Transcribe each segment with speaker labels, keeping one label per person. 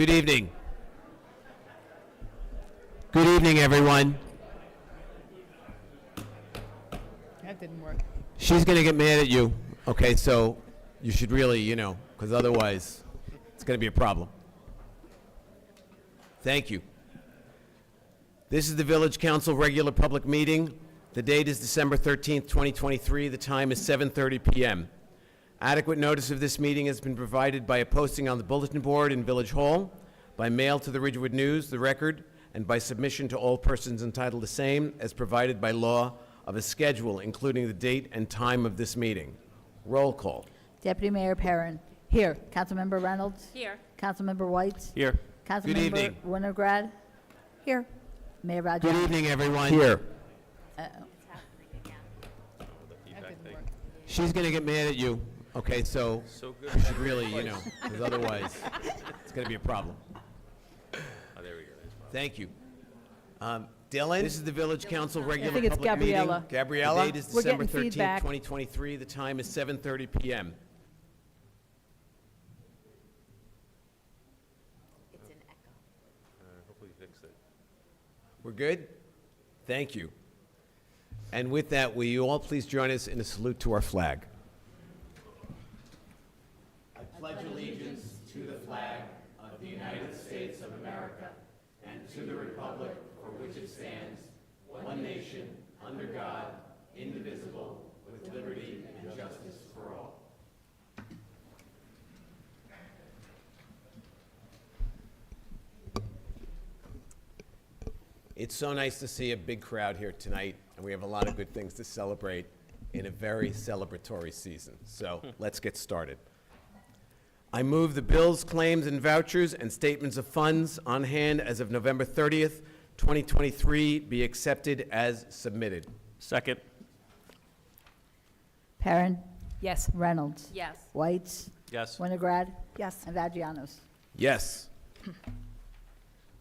Speaker 1: Good evening. Good evening, everyone.
Speaker 2: That didn't work.
Speaker 1: She's going to get mad at you, okay? So you should really, because otherwise it's going to be a problem. Thank you. This is the Village Council regular public meeting. The date is December 13th, 2023. The time is 7:30 p.m. Adequate notice of this meeting has been provided by a posting on the bulletin board in Village Hall, by mail to the Ridgewood News, the Record, and by submission to all persons entitled to same as provided by law of a schedule including the date and time of this meeting. Roll call.
Speaker 2: Deputy Mayor Perrin. Here. Councilmember Reynolds.
Speaker 3: Here.
Speaker 2: Councilmember White.
Speaker 1: Here.
Speaker 2: Councilmember
Speaker 1: evening.
Speaker 2: Winograd. Here. Mayor Vagiano.
Speaker 1: Good evening, everyone. Here. She's going to get mad at you, okay? So you should really, because otherwise it's going to be a problem.
Speaker 4: There we go.
Speaker 1: Thank you. Dylan, this is the Village Council regular
Speaker 2: think it's
Speaker 1: public meeting.
Speaker 2: Gabriella.
Speaker 1: Gabriella? The date is
Speaker 2: We're
Speaker 1: December
Speaker 2: getting
Speaker 1: 13th,
Speaker 2: feedback.
Speaker 1: 2023. The time is 7:30 p.m.
Speaker 3: It's an echo.
Speaker 4: Hopefully fix it.
Speaker 1: We're good? Thank you. And with that, will you all please join us in a salute to our flag? I pledge allegiance to the flag of the United States of America and to the republic for which it stands, one nation, under God, indivisible, with liberty and justice for all. It's so nice to see a big crowd here tonight, and we have a lot of good things to celebrate in a very celebratory season. So let's get started. I move the bills, claims, and vouchers and statements of funds on hand as of November 30th, 2023 be accepted as submitted.
Speaker 4: Second.
Speaker 2: Perrin.
Speaker 3: Yes.
Speaker 2: Reynolds.
Speaker 3: Yes.
Speaker 2: White.
Speaker 4: Yes.
Speaker 2: Winograd. Yes. And Vagianos.
Speaker 1: Yes.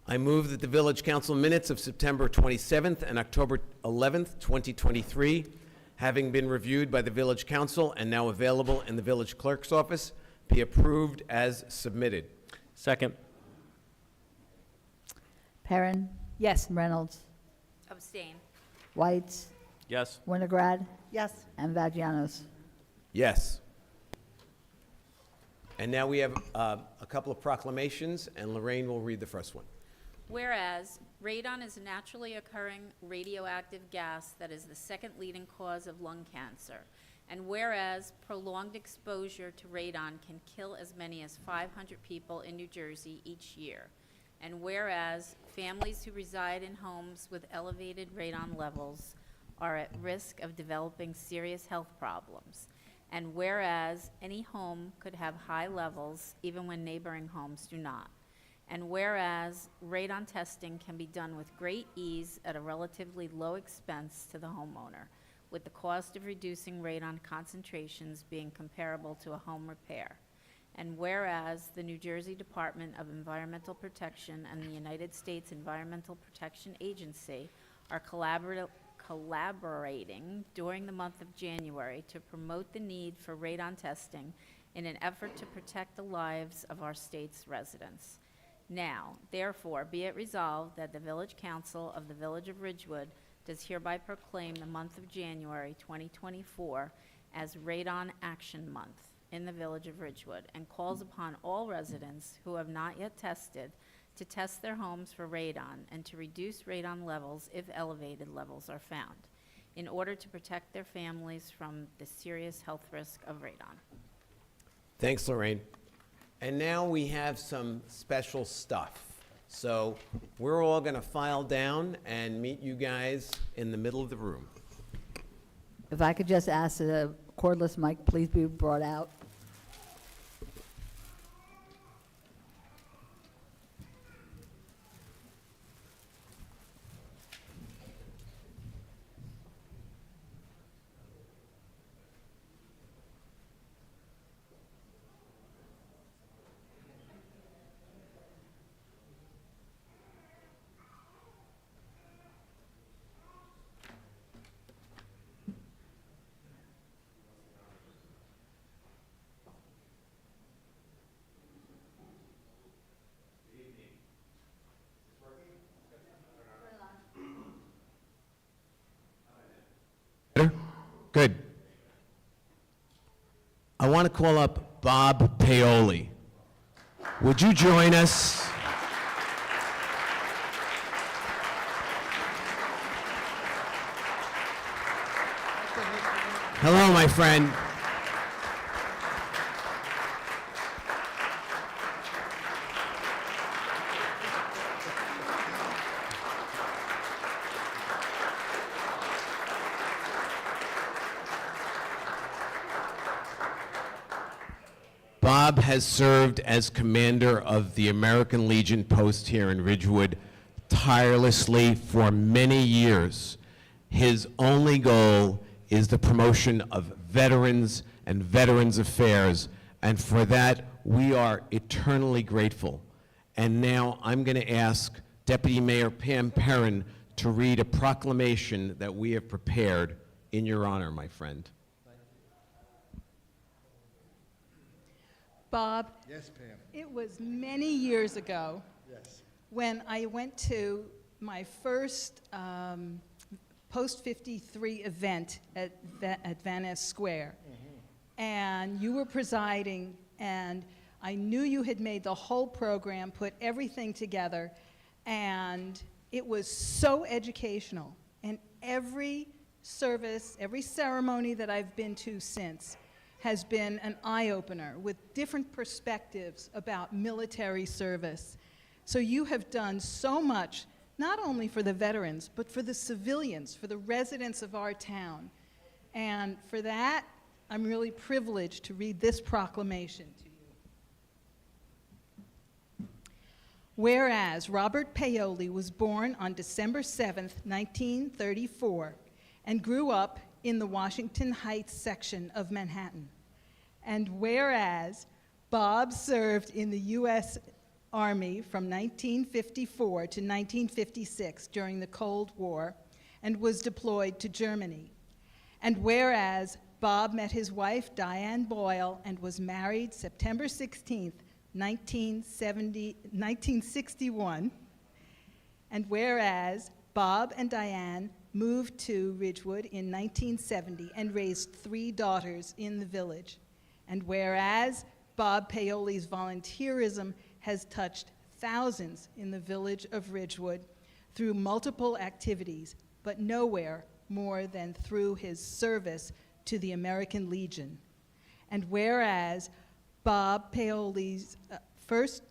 Speaker 1: I move that the Village Council minutes of September 27th and October 11th, 2023, having been reviewed by the Village Council and now available in the Village Clerk's office, be approved as submitted.
Speaker 4: Second.
Speaker 2: Perrin. Yes. Reynolds.
Speaker 3: Abstain.
Speaker 2: White.
Speaker 4: Yes.
Speaker 2: Winograd. Yes. And Vagianos.
Speaker 1: Yes. And now we have a couple of proclamations, and Lorraine will read the first one.
Speaker 3: Whereas radon is a naturally occurring radioactive gas that is the second leading cause of lung cancer. And whereas prolonged exposure to radon can kill as many as 500 people in New Jersey each year. And whereas families who reside in homes with elevated radon levels are at risk of developing serious health problems. And whereas any home could have high levels even when neighboring homes do not. And whereas radon testing can be done with great ease at a relatively low expense to the homeowner, with the cost of reducing radon concentrations being comparable to a home repair. And whereas the New Jersey Department of Environmental Protection and the United States Environmental Protection Agency are collaborating during the month of January to promote the need for radon testing in an effort to protect the lives of our state's residents. Now, therefore, be it resolved that the Village Council of the Village of Ridgewood does hereby proclaim the month of January 2024 as Radon Action Month in the Village of Ridgewood and calls upon all residents who have not yet tested to test their homes for radon and to reduce radon levels if elevated levels are found in order to protect their families from the serious health risk of radon.
Speaker 1: Thanks, Lorraine. And now we have some special stuff. So we're all going to file down and meet you guys in the middle of the room.
Speaker 2: If I could just ask the cordless mic please be brought out.
Speaker 1: want to call up Bob Paoli. Would you join us? Hello, my friend. Bob has served as commander of the American Legion post here in Ridgewood tirelessly for many years. His only goal is the promotion of veterans and veterans affairs, and for that, we are eternally grateful. And now I'm going to ask Deputy Mayor Pam Perrin to read a proclamation that we have prepared in your honor, my friend.
Speaker 5: Bob,
Speaker 6: Yes, Pam.
Speaker 5: it was many years ago
Speaker 6: Yes.
Speaker 5: when I went to my first post-53 event at Van Ness Square. And you were presiding, and I knew you had made the whole program, put everything together, and it was so educational. And every service, every ceremony that I've been to since has been an eye-opener with different perspectives about military service. So you have done so much, not only for the veterans, but for the civilians, for the residents of our town. And for that, I'm really privileged to read this proclamation to you. Whereas Robert Paoli was born on December 7th, 1934, and grew up in the Washington Heights section of Manhattan. And whereas Bob served in the U.S. Army from 1954 to 1956 during the Cold War and was deployed to Germany. And whereas Bob met his wife, Diane Boyle, and was married September 16th, 1961. And whereas Bob and Diane moved to Ridgewood in 1970 and raised 3 daughters in the village. And whereas Bob Paoli's volunteerism has touched thousands in the village of Ridgewood through multiple activities, but nowhere more than through his service to the American Legion. And whereas Bob first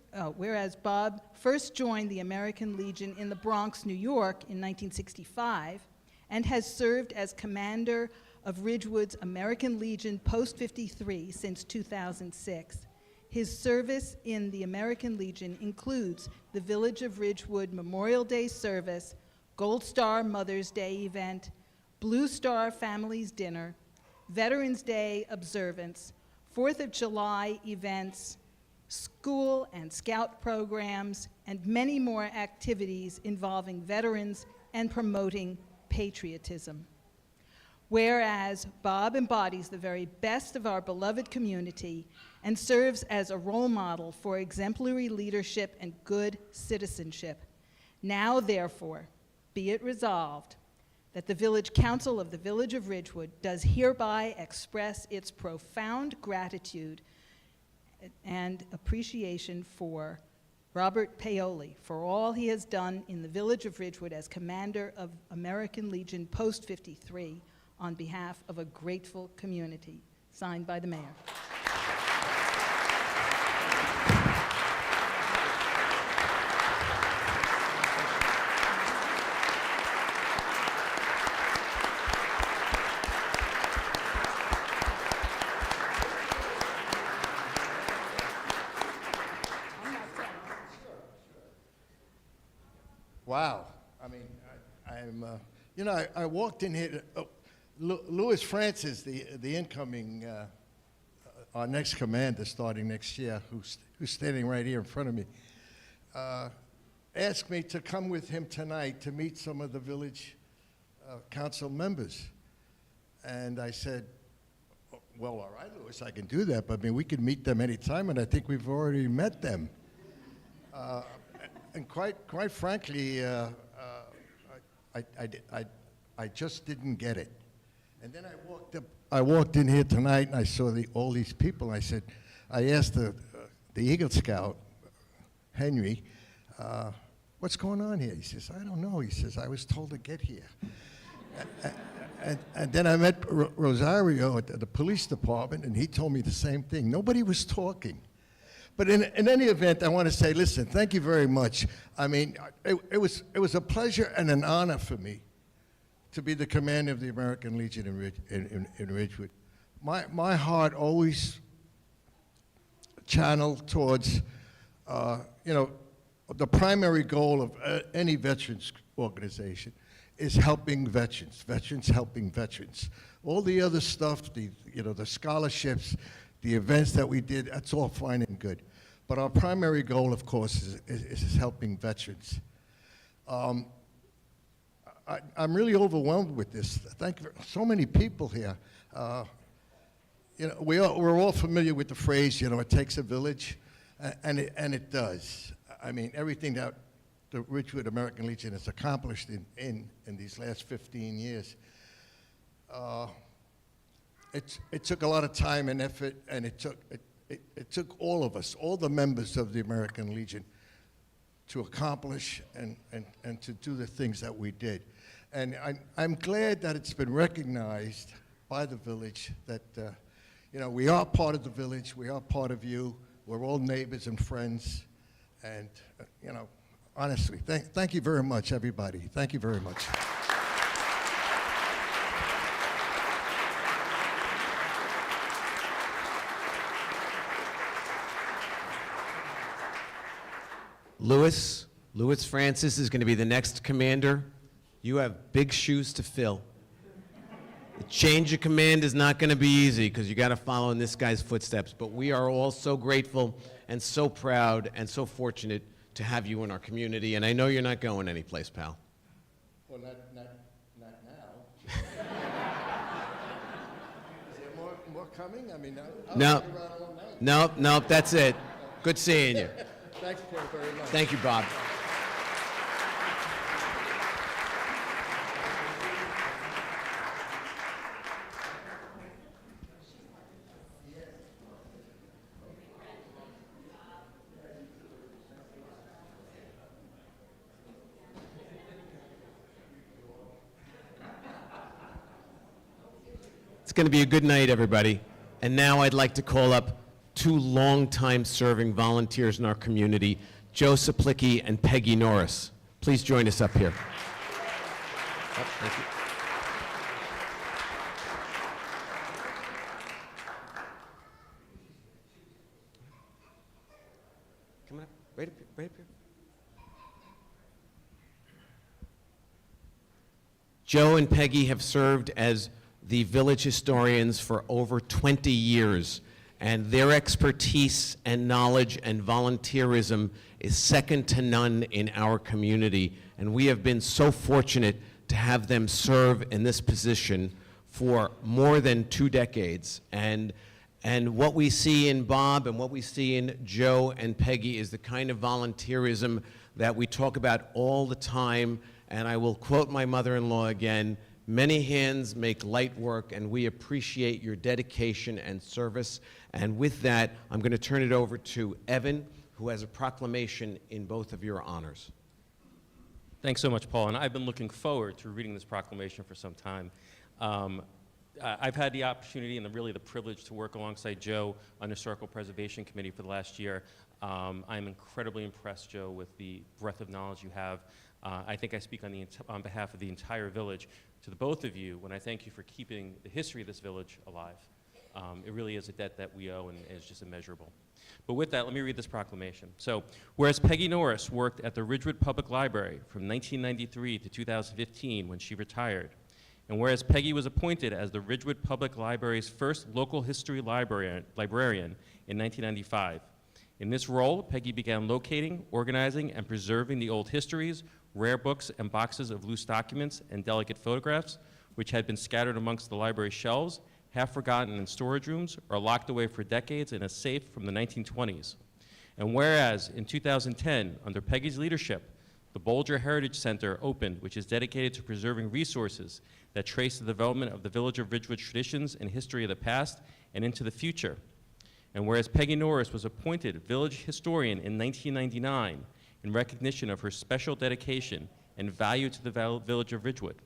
Speaker 5: joined the American Legion in the Bronx, New York in 1965, and has served as commander of Ridgewood's American Legion Post-53 since 2006. His service in the American Legion includes the Village of Ridgewood Memorial Day service, Gold Star Mother's Day event, Blue Star Families Dinner, Veterans Day observance, 4th of July events, school and scout programs, and many more activities involving veterans and promoting patriotism. Whereas Bob embodies the very best of our beloved community and serves as a role model for exemplary leadership and good citizenship. Now, therefore, be it resolved that the Village Council of the Village of Ridgewood does hereby express its profound gratitude and appreciation for Robert Paoli for all he has done in the Village of Ridgewood as commander of American Legion Post-53 on behalf of a grateful community. Signed by the mayor.
Speaker 6: Wow. I mean, I walked in here. Louis Francis, the incoming, our next commander starting next year, who's standing right here in front of me, asked me to come with him tonight to meet some of the village council members. And I said, well, all right, Louis, I can do that, but I mean, we can meet them anytime, and I think we've already met them. And quite frankly, I just didn't get it. And then I walked in here tonight and I saw all these people. I asked the Eagle Scout, Henry, what's going on here? He says, I don't know. He says, I was told to get here. And then I met Rosario at the police department, and he told me the same thing. Nobody was talking. But in any event, I want to say, listen, thank you very much. I mean, it was a pleasure and an honor for me to be the commander of the American Legion in Ridgewood. My heart always channeled towards, the primary goal of any veterans organization is helping veterans helping veterans. All the other stuff, the scholarships, the events that we did, that's all fine and good. But our primary goal, of course, is helping veterans. I'm really overwhelmed with this. Thank you. So many people here. We're all familiar with the phrase, it takes a village, and it does. I mean, everything that the Ridgewood American Legion has accomplished in these last 15 years. It took a lot of time and effort, and it took all of us, all the members of the American Legion, to accomplish and to do the things that we did. And I'm glad that it's been recognized by the village that, we are part of the village, we are part of you, we're all neighbors and friends, and, honestly, thank you very much, everybody. Thank you very much.
Speaker 1: Louis Francis is going to be the next commander. You have big shoes to fill. The change of command is not going to be easy because you got to follow in this guy's footsteps. But we are all so grateful and so proud and so fortunate to have you in our community. And I know you're not going anyplace, pal.
Speaker 6: Well, not now. Is there more coming? I mean, I'll
Speaker 1: No.
Speaker 6: stick around all night.
Speaker 1: Nope, that's it. Good seeing you.
Speaker 6: Thanks, Paul, very much.
Speaker 1: Thank you, Bob. It's going to be a good night, everybody. And now I'd like to call up two longtime serving volunteers in our community, Joe Saplicki and Peggy Norris. Please join us up here. Thank you. Come on up, right up here. Joe and Peggy have served as the village historians for over 20 years, and their expertise and knowledge and volunteerism is second to none in our community. And we have been so fortunate to have them serve in this position for more than 2 decades. And what we see in Bob and what we see in Joe and Peggy is the kind of volunteerism that we talk about all the time. And I will quote my mother-in-law again, "Many hands make light work," and we appreciate your dedication and service. And with that, I'm going to turn it over to Evan, who has a proclamation in both of your honors.
Speaker 4: Thanks so much, Paul. And I've been looking forward to reading this proclamation for some time. I've had the opportunity and really the privilege to work alongside Joe on the Historical Preservation Committee for the last year. I'm incredibly impressed, Joe, with the breadth of knowledge you have. I think I speak on behalf of the entire village to the both of you when I thank you for keeping the history of this village alive. It really is a debt that we owe and is just immeasurable. But with that, let me read this proclamation. So, whereas Peggy Norris worked at the Ridgewood Public Library from 1993 to 2015 when she retired, and whereas Peggy was appointed as the Ridgewood Public Library's first local history librarian in 1995, in this role, Peggy began locating, organizing, and preserving the old histories, rare books, and boxes of loose documents and delicate photographs, which had been scattered amongst the library shelves, half forgotten in storage rooms, or locked away for decades in a safe from the 1920s. And whereas in 2010, under Peggy's leadership, The Bolger Heritage Center opened, which is dedicated to preserving resources that trace the development of the Village of Ridgewood's traditions and history of the past and into the future. And whereas Peggy Norris was appointed village historian in 1999 in recognition of her special dedication and value to the Village of Ridgewood.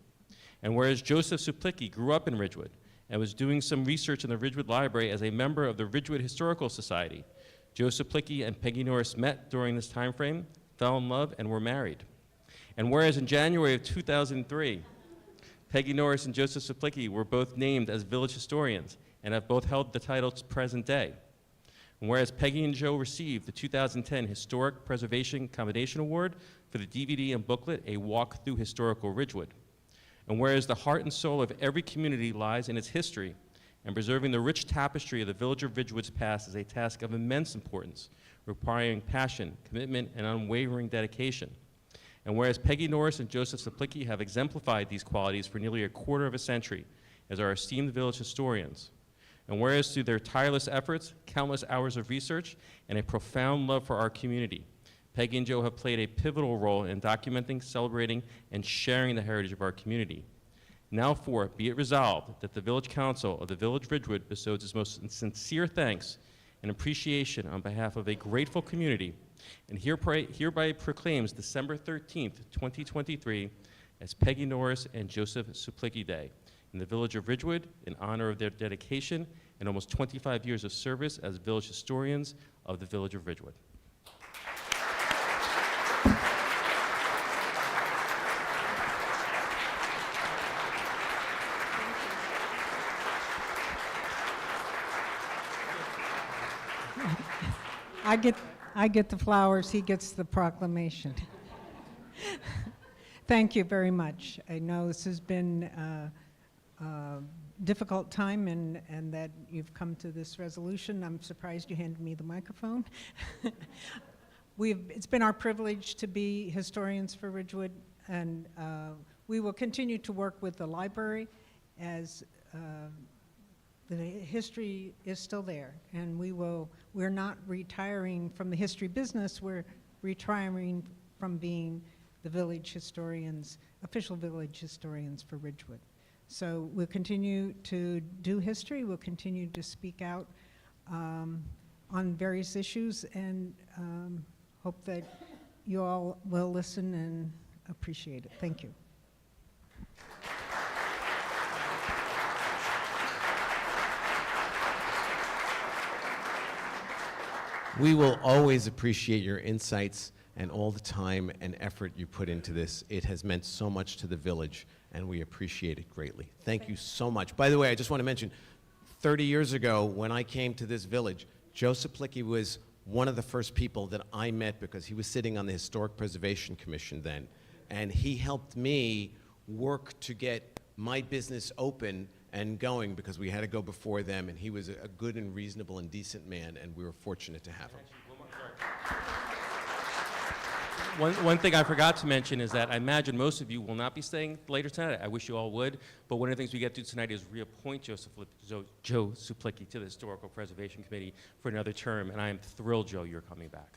Speaker 4: And whereas Joseph Suplicki grew up in Ridgewood and was doing some research in the Ridgewood Library as a member of the Ridgewood Historical Society, Joe Suplicki and Peggy Norris met during this time frame, fell in love, and were married. And whereas in January of 2003, Peggy Norris and Joseph Suplicki were both named as village historians and have both held the title to present day. And whereas Peggy and Joe received the 2010 Historic Preservation Commendation Award for the DVD and booklet, A Walk Through Historical Ridgewood. And whereas the heart and soul of every community lies in its history, and preserving the rich tapestry of the Village of Ridgewood's past is a task of immense importance, requiring passion, commitment, and unwavering dedication. And whereas Peggy Norris and Joseph Suplicki have exemplified these qualities for nearly a quarter of a century as our esteemed village historians, and whereas through their tireless efforts, countless hours of research, and a profound love for our community, Peggy and Joe have played a pivotal role in documenting, celebrating, and sharing the heritage of our community. Now be it resolved that the Village Council of the Village of Ridgewood bestows its most sincere thanks and appreciation on behalf of a grateful community, and hereby proclaims December 13th, 2023 as Peggy Norris and Joseph Suplicki Day in the Village of Ridgewood in honor of their dedication and almost 25 years of service as village historians of the Village of Ridgewood.
Speaker 7: I get the flowers, he gets the proclamation. Thank you very much. I know this has been a difficult time and that you've come to this resolution. I'm surprised you handed me the microphone. It's been our privilege to be historians for Ridgewood, and we will continue to work with the library as the history is still there, and we're not retiring from the history business, we're retiring from being the village historians, official village historians for Ridgewood. So we'll continue to do history, we'll continue to speak out on various issues, and hope that you all will listen and appreciate it. Thank you.
Speaker 1: We will always appreciate your insights and all the time and effort you put into this. It has meant so much to the village, and we appreciate it greatly. Thank you so much. By the way, I just want to mention, 30 years ago, when I came to this village, Joe Suplicki was one of the first people that I met because he was sitting on the Historic Preservation Commission then, and he helped me work to get my business open and going because we had to go before them, and he was a good and reasonable and decent man, and we were fortunate to have him.
Speaker 4: One thing I forgot to mention is that I imagine most of you will not be staying later tonight. I wish you all would, but one of the things we get to do tonight is reappoint Joe Suplicki to the Historical Preservation Committee for another term, and I am thrilled, Joe, you're coming back.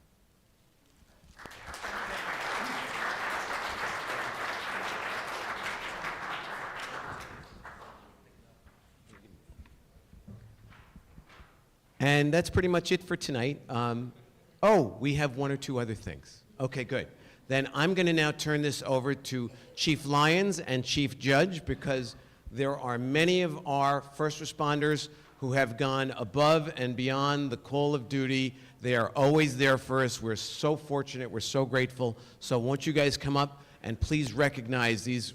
Speaker 1: And that's pretty much it for tonight. We have one or two other things. Okay, good. Then I'm going to now turn this over to Chief Lyons and Chief Judge because there are many of our first responders who have gone above and beyond the call of duty. They are always there for us. We're so fortunate. We're so grateful. So won't you guys come up and please recognize these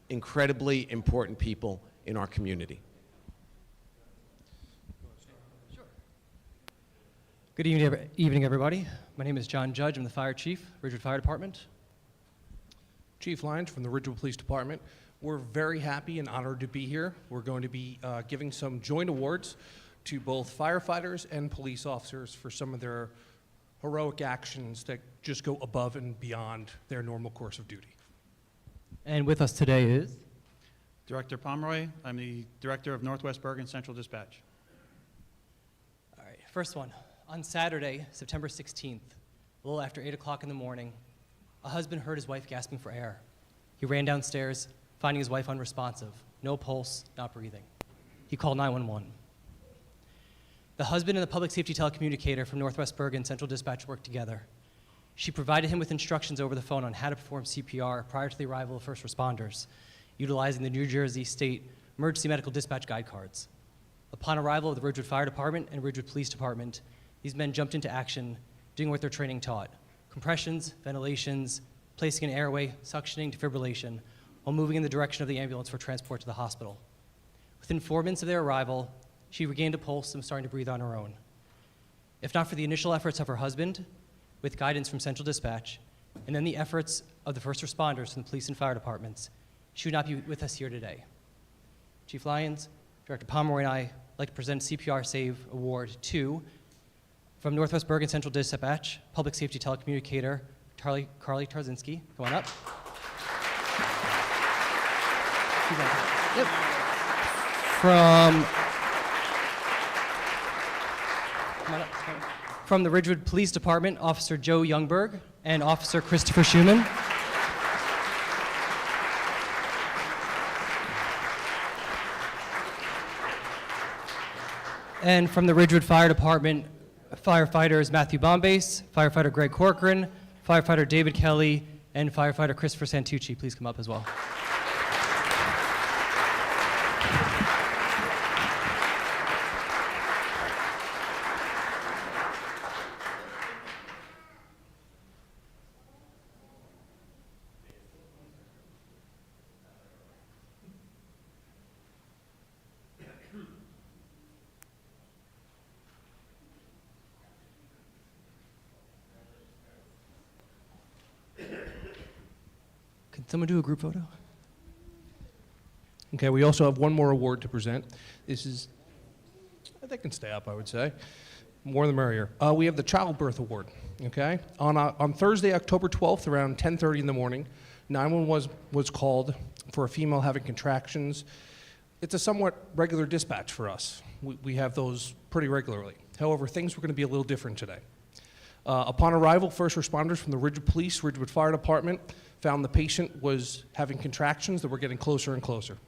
Speaker 1: incredibly important people in our community.
Speaker 8: Good evening, everybody. My name is John Judge. I'm the Fire Chief, Ridgewood Fire Department.
Speaker 9: Chief Lyons from the Ridgewood Police Department. We're very happy and honored to be here. We're going to be giving some joint awards to both firefighters and police officers for some of their heroic actions that just go above and beyond their normal course of duty.
Speaker 8: And with us today is?
Speaker 10: Director Pomeroy. I'm the Director of Northwest Bergen Central Dispatch.
Speaker 8: All right, first one. On Saturday, September 16th, a little after 8 o'clock in the morning, A husband heard his wife gasping for air. He ran downstairs, finding his wife unresponsive, no pulse, not breathing. He called 911. The husband and the public safety telecommunicator from Northwest Bergen Central Dispatch worked together. She provided him with instructions over the phone on how to perform CPR prior to the arrival of first responders, utilizing the New Jersey State Emergency Medical Dispatch Guide cards. Upon arrival of the Ridgewood Fire Department and Ridgewood Police Department, these men jumped into action, doing what their training taught: compressions, ventilations, placing an airway, suctioning, defibrillation, while moving in the direction of the ambulance for transport to the hospital. Within 4 minutes of their arrival, she regained a pulse and was starting to breathe on her own. If not for the initial efforts of her husband, with guidance from Central Dispatch, and then the efforts of the first responders from the police and fire departments, she would not be with us here today. Chief Lyons, Director Pomeroy, and I would like to present CPR Save Award to, from Northwest Bergen Central Dispatch, Public Safety Telecommunicator, Carly Tarzinski. Come on up. Yep. From the Ridgewood Police Department, Officer Joe Youngberg and Officer Christopher Schumann. And from the Ridgewood Fire Department, firefighters Matthew Bombase, firefighter Greg Corcoran, firefighter David Kelly, and firefighter Christopher Santucci. Please come up as well. Can someone do a group photo?
Speaker 9: Okay, we also have one more award to present. This is, they can stay up, I would say. More the merrier. We have the Childbirth Award, okay? On Thursday, October 12th, around 10:30 in the morning, 911 was called for a female having contractions. It's a somewhat regular dispatch for us. We have those pretty regularly. However, things were going to be a little different today. Upon arrival, first responders from the Ridgewood Police, Ridgewood Fire Department found the patient was having contractions that were getting closer and closer.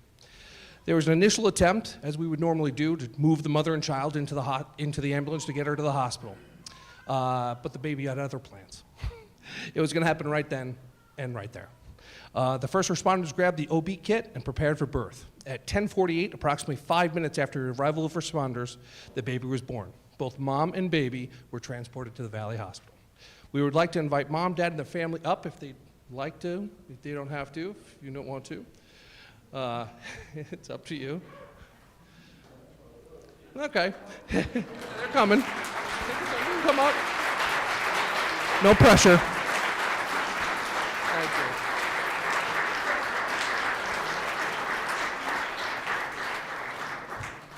Speaker 9: There was an initial attempt, as we would normally do, to move the mother and child into the ambulance to get her to the hospital. But the baby had other plans. It was going to happen right then and right there. The first responders grabbed the OB kit and prepared for birth. At 10:48, approximately 5 minutes after the arrival of responders, the baby was born. Both mom and baby were transported to the Valley Hospital. We would like to invite mom, dad, and the family up if they'd like to. If they don't have to, if you don't want to. It's up to you. Okay. They're coming. Come up. No pressure. Thank you.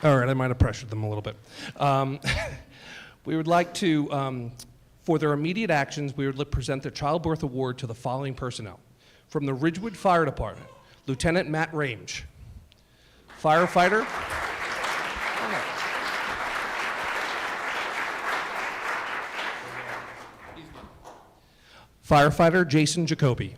Speaker 9: All right, I might have pressured them a little bit. We would like to, for their immediate actions, we would present the Childbirth Award to the following personnel. From the Ridgewood Fire Department, Lieutenant Matt Range. Firefighter. Firefighter Jason Jacoby.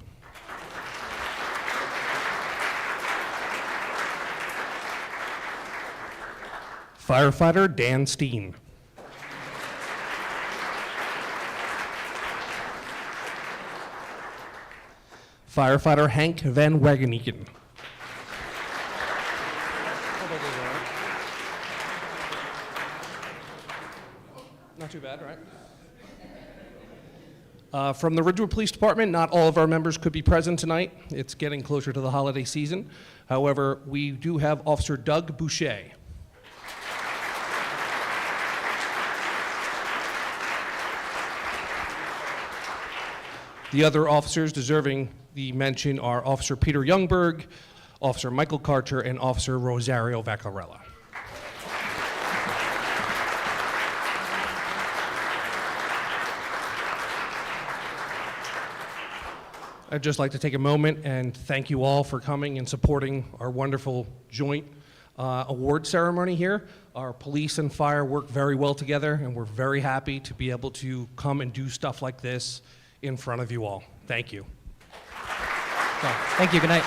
Speaker 9: Firefighter Dan Steen. Firefighter Hank Van Wageneken. Not too bad, right? From the Ridgewood Police Department, not all of our members could be present tonight. It's getting closer to the holiday season. However, we do have Officer Doug Boucher. The other officers deserving the mention are Officer Peter Youngberg, Officer Michael Karcher, and Officer Rosario Vaccarella. I'd just like to take a moment and thank you all for coming and supporting our wonderful joint award ceremony here. Our police and fire work very well together, and we're very happy to be able to come and do stuff like this in front of you all. Thank you.
Speaker 8: So, thank you. Good night.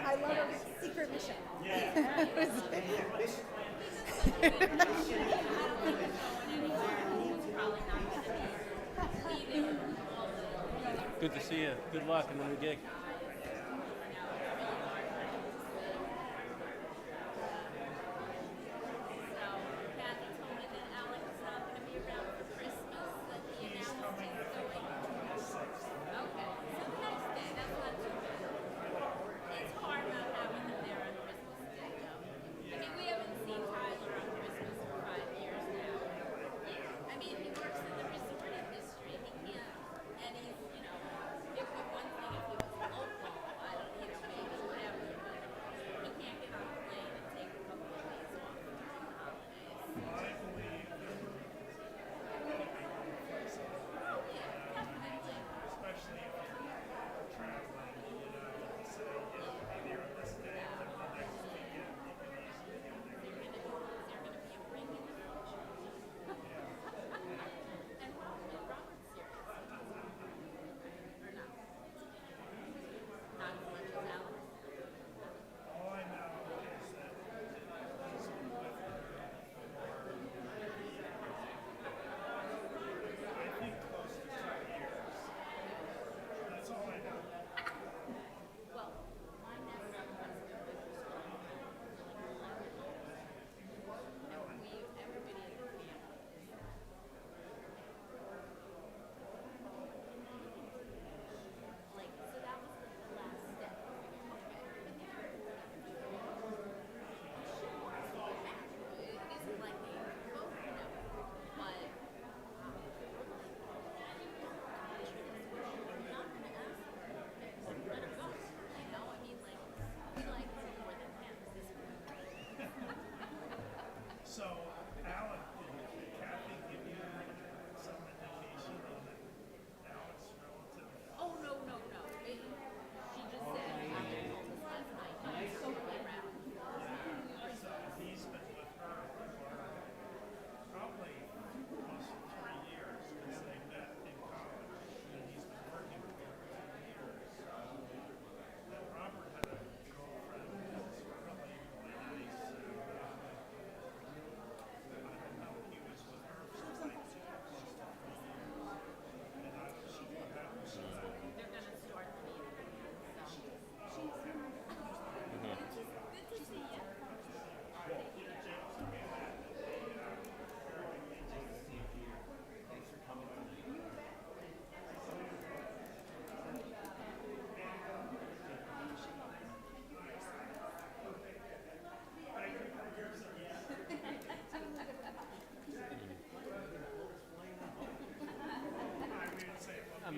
Speaker 11: I love a secret mission.
Speaker 12: Good to see you. Good luck in the new gig.
Speaker 3: And he's, you know, it would one thing if he was older.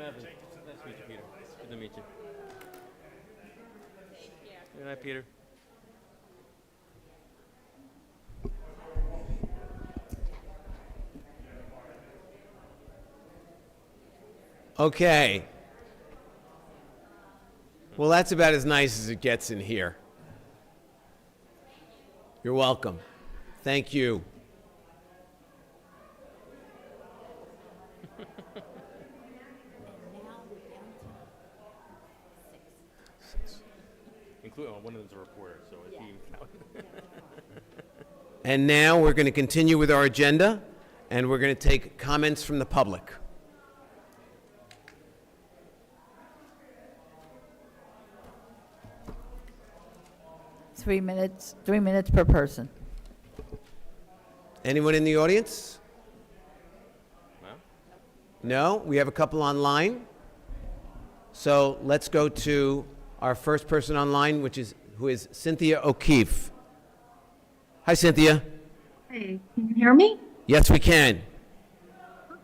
Speaker 12: Evans. Nice to meet you, Peter. Good to meet you. Good night, Peter.
Speaker 1: Okay. Well, that's about as nice as it gets in here. You're welcome. Thank you.
Speaker 4: Including, one of them's a reporter, so if he...
Speaker 1: And now we're going to continue with our agenda, and we're going to take comments from the public.
Speaker 2: Three minutes per person.
Speaker 1: Anyone in the audience?
Speaker 4: No?
Speaker 1: No? We have a couple online. So let's go to our first person online, who is Cynthia O'Keefe. Hi, Cynthia.
Speaker 13: Hey, can you hear me?
Speaker 1: Yes, we can.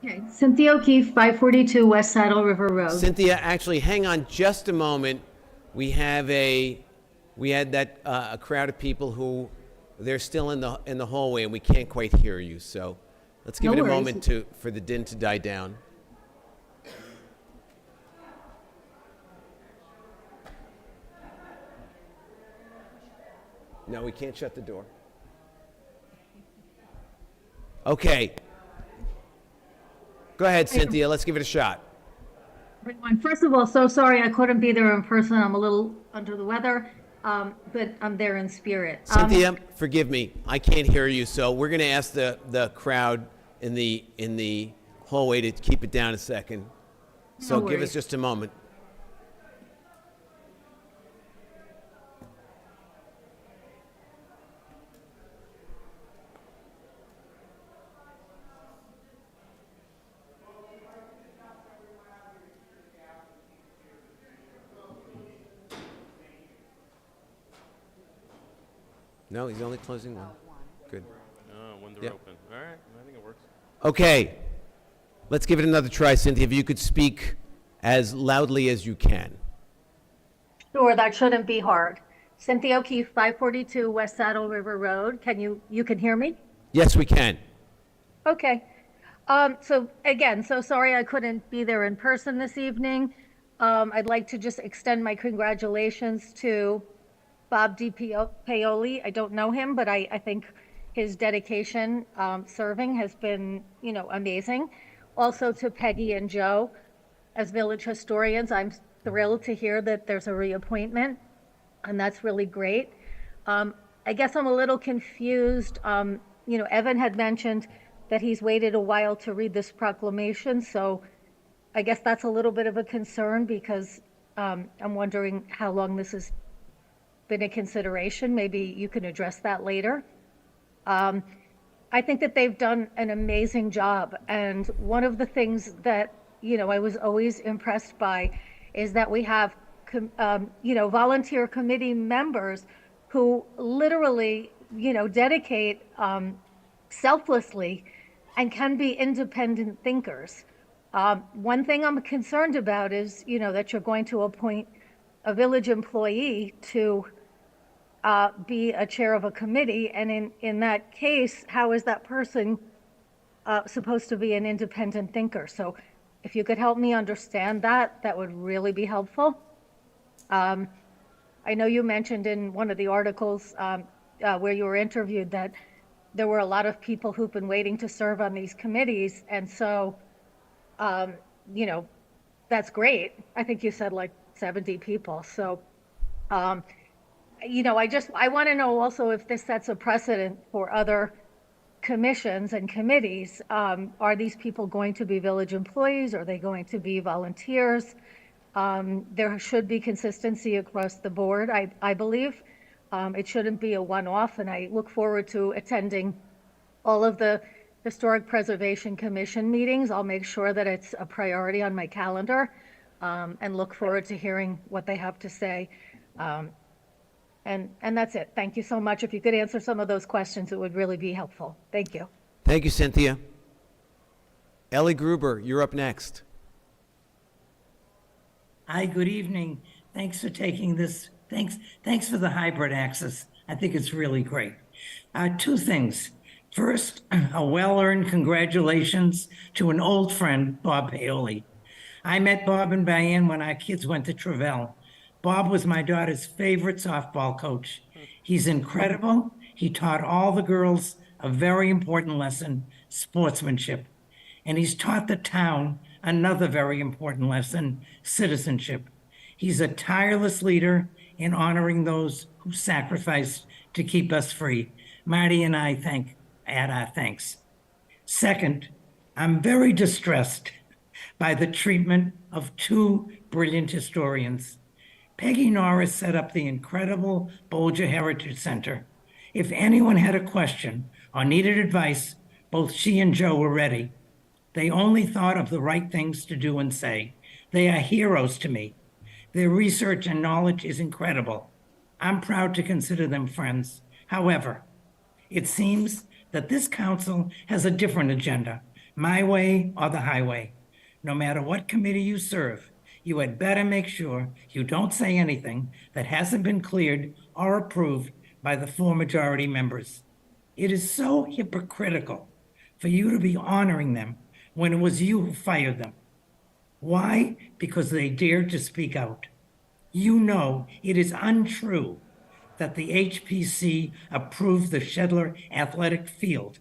Speaker 13: Okay, Cynthia O'Keefe, 542 West Saddle River Road.
Speaker 1: Cynthia, actually, hang on just a moment. We had a crowd of people who they're still in the hallway, and we can't quite hear you. So let's give
Speaker 13: No
Speaker 1: it a
Speaker 13: worries.
Speaker 1: moment for the din to die down. No, we can't shut the door. Okay. Go ahead, Cynthia. Let's give it a shot.
Speaker 13: Everyone, first of all, so sorry I couldn't be there in person. I'm a little under the weather, but I'm there in spirit.
Speaker 1: Cynthia, forgive me. I can't hear you, so we're going to ask the crowd in the hallway to keep it down a second. So
Speaker 13: No
Speaker 1: give us
Speaker 13: worries.
Speaker 1: just a moment. No, he's only closing one. Good.
Speaker 4: Oh, when they're
Speaker 1: Yep.
Speaker 4: open. All right, I think it works.
Speaker 1: Okay. Let's give it another try, Cynthia. If you could speak as loudly as you can.
Speaker 13: Sure, that shouldn't be hard. Cynthia O'Keefe, 542 West Saddle River Road. You can hear me?
Speaker 1: Yes, we can.
Speaker 13: Okay. So again, so sorry I couldn't be there in person this evening. I'd like to just extend my congratulations to Bob Paoli. I don't know him, but I think his dedication serving has been, amazing. Also to Peggy and Joe, as village historians, I'm thrilled to hear that there's a reappointment, and that's really great. I guess I'm a little confused. Evan had mentioned that he's waited a while to read this proclamation, so I guess that's a little bit of a concern because I'm wondering how long this has been a consideration. Maybe you can address that later. I think that they've done an amazing job, and one of the things that I was always impressed by is that we have volunteer committee members who literally dedicate selflessly and can be independent thinkers. One thing I'm concerned about is that you're going to appoint a village employee to be a chair of a committee, and in that case, how is that person supposed to be an independent thinker? So if you could help me understand that, that would really be helpful. I know you mentioned in one of the articles where you were interviewed that there were a lot of people who've been waiting to serve on these committees, and so that's great. I think you said like 70 people. So I want to know also if this sets a precedent for other commissions and committees. Are these people going to be village employees? Are they going to be volunteers? There should be consistency across the board, I believe. It shouldn't be a one-off, and I look forward to attending all of the Historic Preservation Commission meetings. I'll make sure that it's a priority on my calendar, and look forward to hearing what they have to say. And that's it. Thank you so much. If you could answer some of those questions, it would really be helpful. Thank you.
Speaker 1: Thank you, Cynthia. Ellie Gruber, you're up next.
Speaker 14: Hi, good evening. Thanks for taking this. Thanks for the hybrid access. I think it's really great. Two things. First, a well-earned congratulations to an old friend, Bob Paoli. I met Bob and Diane when our kids went to Travell. Bob was my daughter's favorite softball coach. He's incredible. He taught all the girls a very important lesson, sportsmanship. And he's taught the town another very important lesson, citizenship. He's a tireless leader in honoring those who sacrificed to keep us free. Marty and I add our thanks. Second, I'm very distressed by the treatment of two brilliant historians. Peggy Norris set up the incredible Bolger Heritage Center. If anyone had a question or needed advice, both she and Joe were ready. They only thought of the right things to do and say. They are heroes to me. Their research and knowledge is incredible. I'm proud to consider them friends. However, it seems that this council has a different agenda, my way or the highway. No matter what committee you serve, you had better make sure you don't say anything that hasn't been cleared or approved by the 4 majority members. It is so hypocritical for you to be honoring them when it was you who fired them. Why? Because they dared to speak out. You know it is untrue that the HPC approved the Shedler Athletic Field.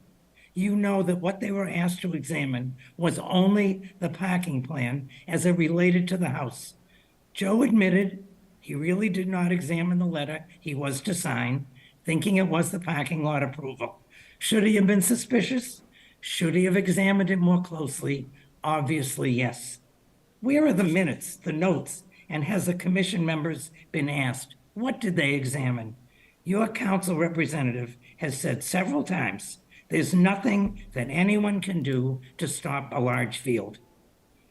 Speaker 14: You know that what they were asked to examine was only the parking plan as it related to the house. Joe admitted he really did not examine the letter he was to sign, thinking it was the parking lot approval. Should he have been suspicious? Should he have examined it more closely? Obviously, yes. Where are the minutes, the notes, and has the commission members been asked? What did they examine? Your council representative has said several times there's nothing that anyone can do to stop a large field.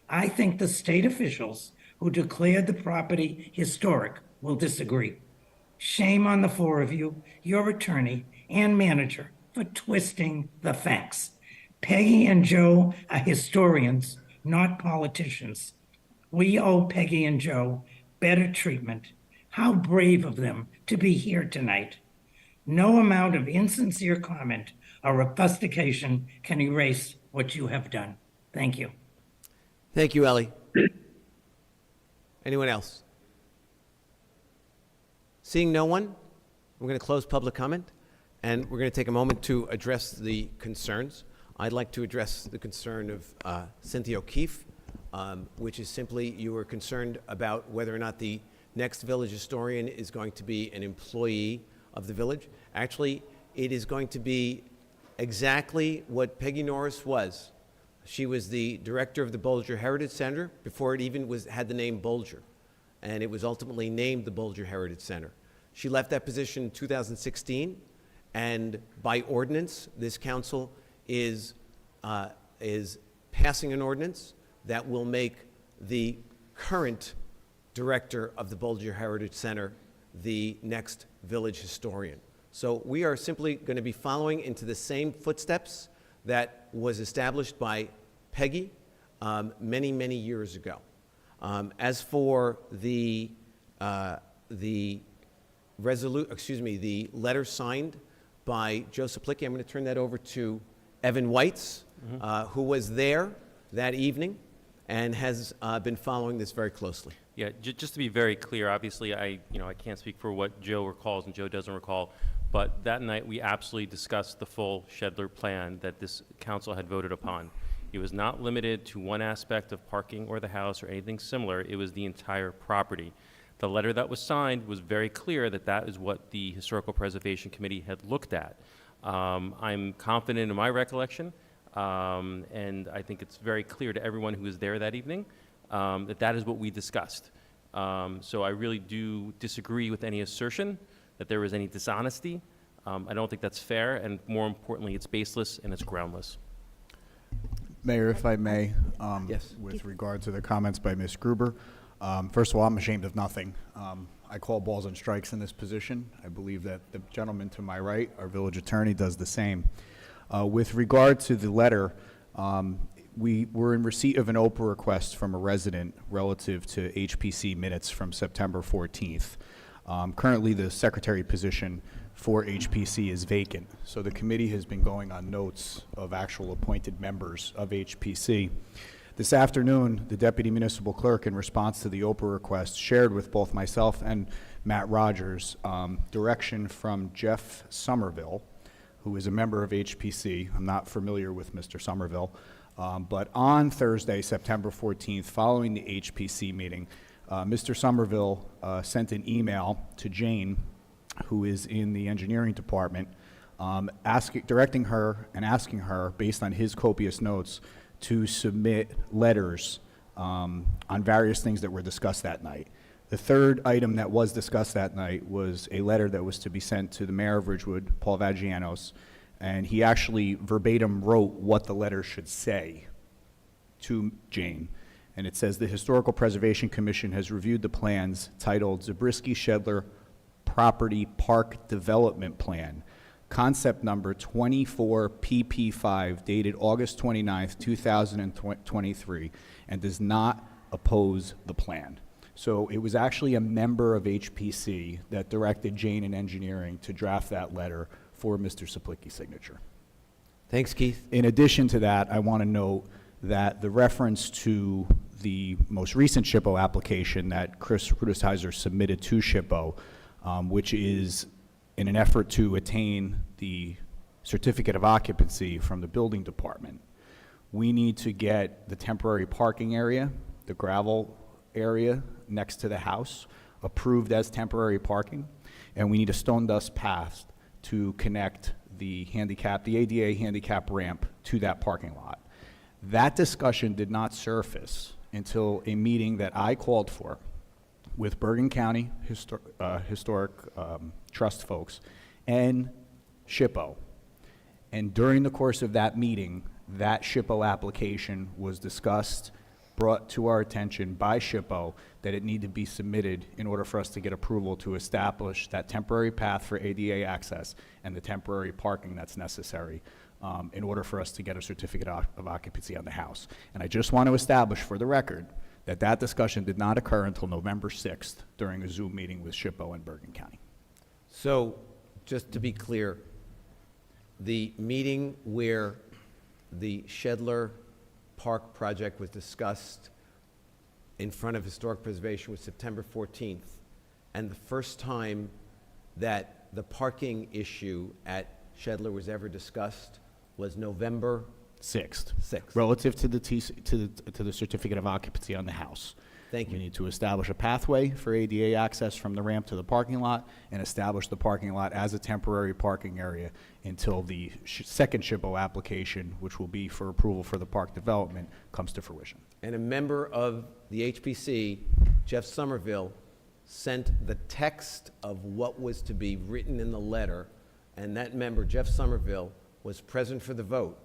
Speaker 14: I think the state officials who declared the property historic will disagree. Shame on the 4 of you, your attorney and manager, for twisting the facts. Peggy and Joe are historians, not politicians. We owe Peggy and Joe better treatment. How brave of them to be here tonight. No amount of insincere comment or obfuscation can erase what you have done. Thank you.
Speaker 1: Thank you, Ellie. Anyone else? Seeing no one, we're going to close public comment, and we're going to take a moment to address the concerns. I'd like to address the concern of Cynthia O'Keefe, which is simply you were concerned about whether or not the next village historian is going to be an employee of the village. Actually, it is going to be exactly what Peggy Norris was. She was the director of the Bolger Heritage Center before it even had the name Bolger, and it was ultimately named the Bolger Heritage Center. She left that position in 2016, and by ordinance, this council is passing an ordinance that will make the current director of the Bolger Heritage Center the next village historian. So we are simply going to be following into the same footsteps that was established by Peggy many, many years ago. As for the letter signed by Joe Saplicki, I'm going to turn that over to Evan Weitz, who was there that evening and has been following this very closely.
Speaker 4: Yeah, just to be very clear, obviously I can't speak for what Joe recalls and Joe doesn't recall, but that night we absolutely discussed the full Shedler plan that this council had voted upon. It was not limited to one aspect of parking or the house or anything similar. It was the entire property. The letter that was signed was very clear that that is what the Historical Preservation Committee had looked at. I'm confident in my recollection, and I think it's very clear to everyone who was there that evening that that is what we discussed. So I really do disagree with any assertion that there was any dishonesty. I don't think that's fair, and more importantly, it's baseless and it's groundless.
Speaker 15: Mayor, if I may,
Speaker 1: Yes.
Speaker 15: with regard to the comments by Ms. Gruber, first of all, I'm ashamed of nothing. I call balls and strikes in this position. I believe that the gentleman to my right, our village attorney, does the same. With regard to the letter, we were in receipt of an OPA request from a resident relative to HPC minutes from September 14th. Currently, the secretary position for HPC is vacant, so the committee has been going on notes of actual appointed members of HPC. This afternoon, the deputy municipal clerk, in response to the OPA request, shared with both myself and Matt Rogers direction from Jeff Somerville, who is a member of HPC. I'm not familiar with Mr. Somerville, but on Thursday, September 14th, following the HPC meeting, Mr. Somerville sent an email to Jane, who is in the engineering department, directing her and asking her, based on his copious notes, to submit letters on various things that were discussed that night. The third item that was discussed that night was a letter that was to be sent to the mayor of Ridgewood, Paul Vagianos, and he actually verbatim wrote what the letter should say to Jane. And it says, the Historical Preservation Commission has reviewed the plans titled Zabriskie-Shedler Property Park Development Plan, concept number 24PP5, dated August 29th, 2023, and does not oppose the plan. So it was actually a member of HPC that directed Jane in engineering to draft that letter for Mr. Saplicki's signature.
Speaker 1: Thanks, Keith.
Speaker 15: In addition to that, I want to note that the reference to the most recent SHPO application that Chris Rudisheiser submitted to SHPO, which is in an effort to attain the certificate of occupancy from the building department. We need to get the temporary parking area, the gravel area next to the house, approved as temporary parking, and we need a stone dust path to connect the ADA handicap ramp to that parking lot. That discussion did not surface until a meeting that I called for with Bergen County Historic Trust folks and SHPO. And during the course of that meeting, that SHPO application was discussed, brought to our attention by SHPO, that it needed to be submitted in order for us to get approval to establish that temporary path for ADA access and the temporary parking that's necessary in order for us to get a certificate of occupancy on the house. And I just want to establish for the record that that discussion did not occur until November 6th during a Zoom meeting with SHPO and Bergen County.
Speaker 1: So, just to be clear, the meeting where the Shedler Park project was discussed in front of Historic Preservation was September 14th, and the first time that the parking issue at Shedler was ever discussed was November
Speaker 15: 6th.
Speaker 1: 6th.
Speaker 15: Relative to the certificate of occupancy on the house.
Speaker 1: Thank you.
Speaker 15: We need to establish a pathway for ADA access from the ramp to the parking lot and establish the parking lot as a temporary parking area until the second SHPO application, which will be for approval for the park development, comes to fruition.
Speaker 1: And a member of the HPC, Jeff Somerville, sent the text of what was to be written in the letter, and that member, Jeff Somerville, was present for the vote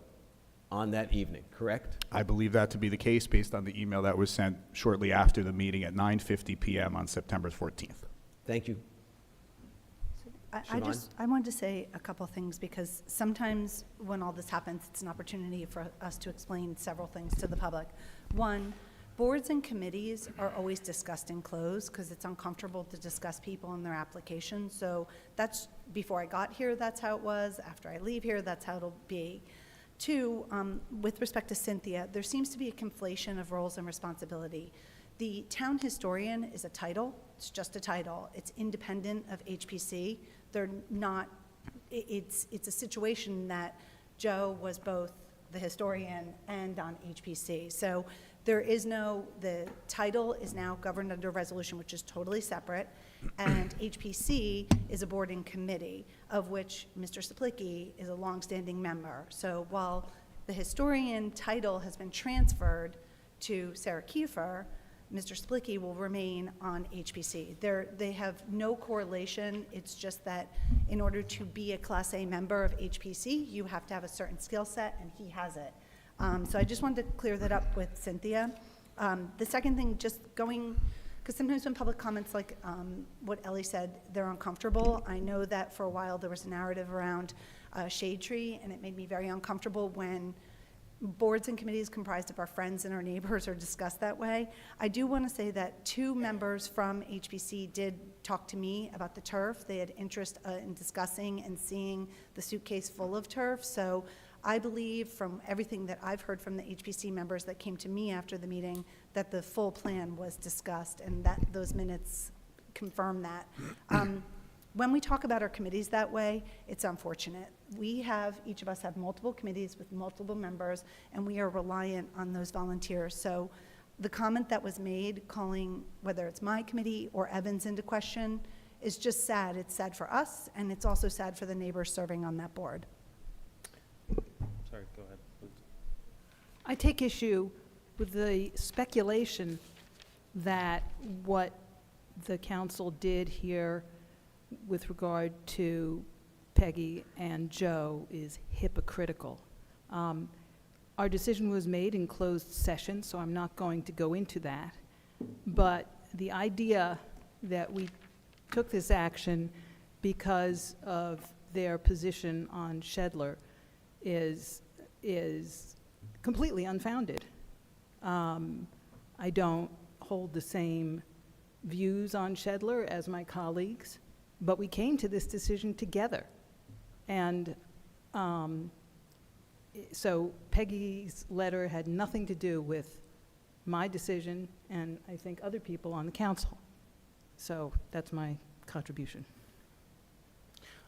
Speaker 1: on that evening, correct?
Speaker 15: I believe that to be the case based on the email that was sent shortly after the meeting at 9:50 p.m. on September 14th.
Speaker 1: Thank you.
Speaker 11: I wanted to say a couple things, because sometimes when all this happens, it's an opportunity for us to explain several things to the public. One, boards and committees are always discussed in closed because it's uncomfortable to discuss people and their applications. So that's, before I got here, that's how it was. After I leave here, that's how it'll be. Two, with respect to Cynthia, there seems to be a conflation of roles and responsibility. The town historian is a title. It's just a title. It's independent of HPC. They're not, it's a situation that Joe was both the historian and on HPC. So there is no, the title is now governed under a resolution, which is totally separate, and HPC is a board and committee, of which Mr. Saplicki is a longstanding member. So while the historian title has been transferred to Sarah Kiefer, Mr. Saplicki will remain on HPC. They have no correlation. It's just that in order to be a Class A member of HPC, you have to have a certain skill set, and he has it. So I just wanted to clear that up with Cynthia. The second thing, just going, because sometimes when public comments, like what Ellie said, they're uncomfortable. I know that for a while there was a narrative around Shade Tree, and it made me very uncomfortable when boards and committees comprised of our friends and our neighbors are discussed that way. I do want to say that 2 members from HPC did talk to me about the turf. They had interest in discussing and seeing the suitcase full of turf. So I believe from everything that I've heard from the HPC members that came to me after the meeting that the full plan was discussed and that those minutes confirm that. When we talk about our committees that way, it's unfortunate. Each of us have multiple committees with multiple members, and we are reliant on those volunteers. So the comment that was made, calling whether it's my committee or Evan's into question, is just sad. It's sad for us, and it's also sad for the neighbors serving on that board.
Speaker 4: Sorry, go ahead, please.
Speaker 7: I take issue with the speculation that what the council did here with regard to Peggy and Joe is hypocritical. Our decision was made in closed session, so I'm not going to go into that. But the idea that we took this action because of their position on Shedler is completely unfounded. I don't hold the same views on Shedler as my colleagues, but we came to this decision together. And so Peggy's letter had nothing to do with my decision and I think other people on the council. So that's my contribution.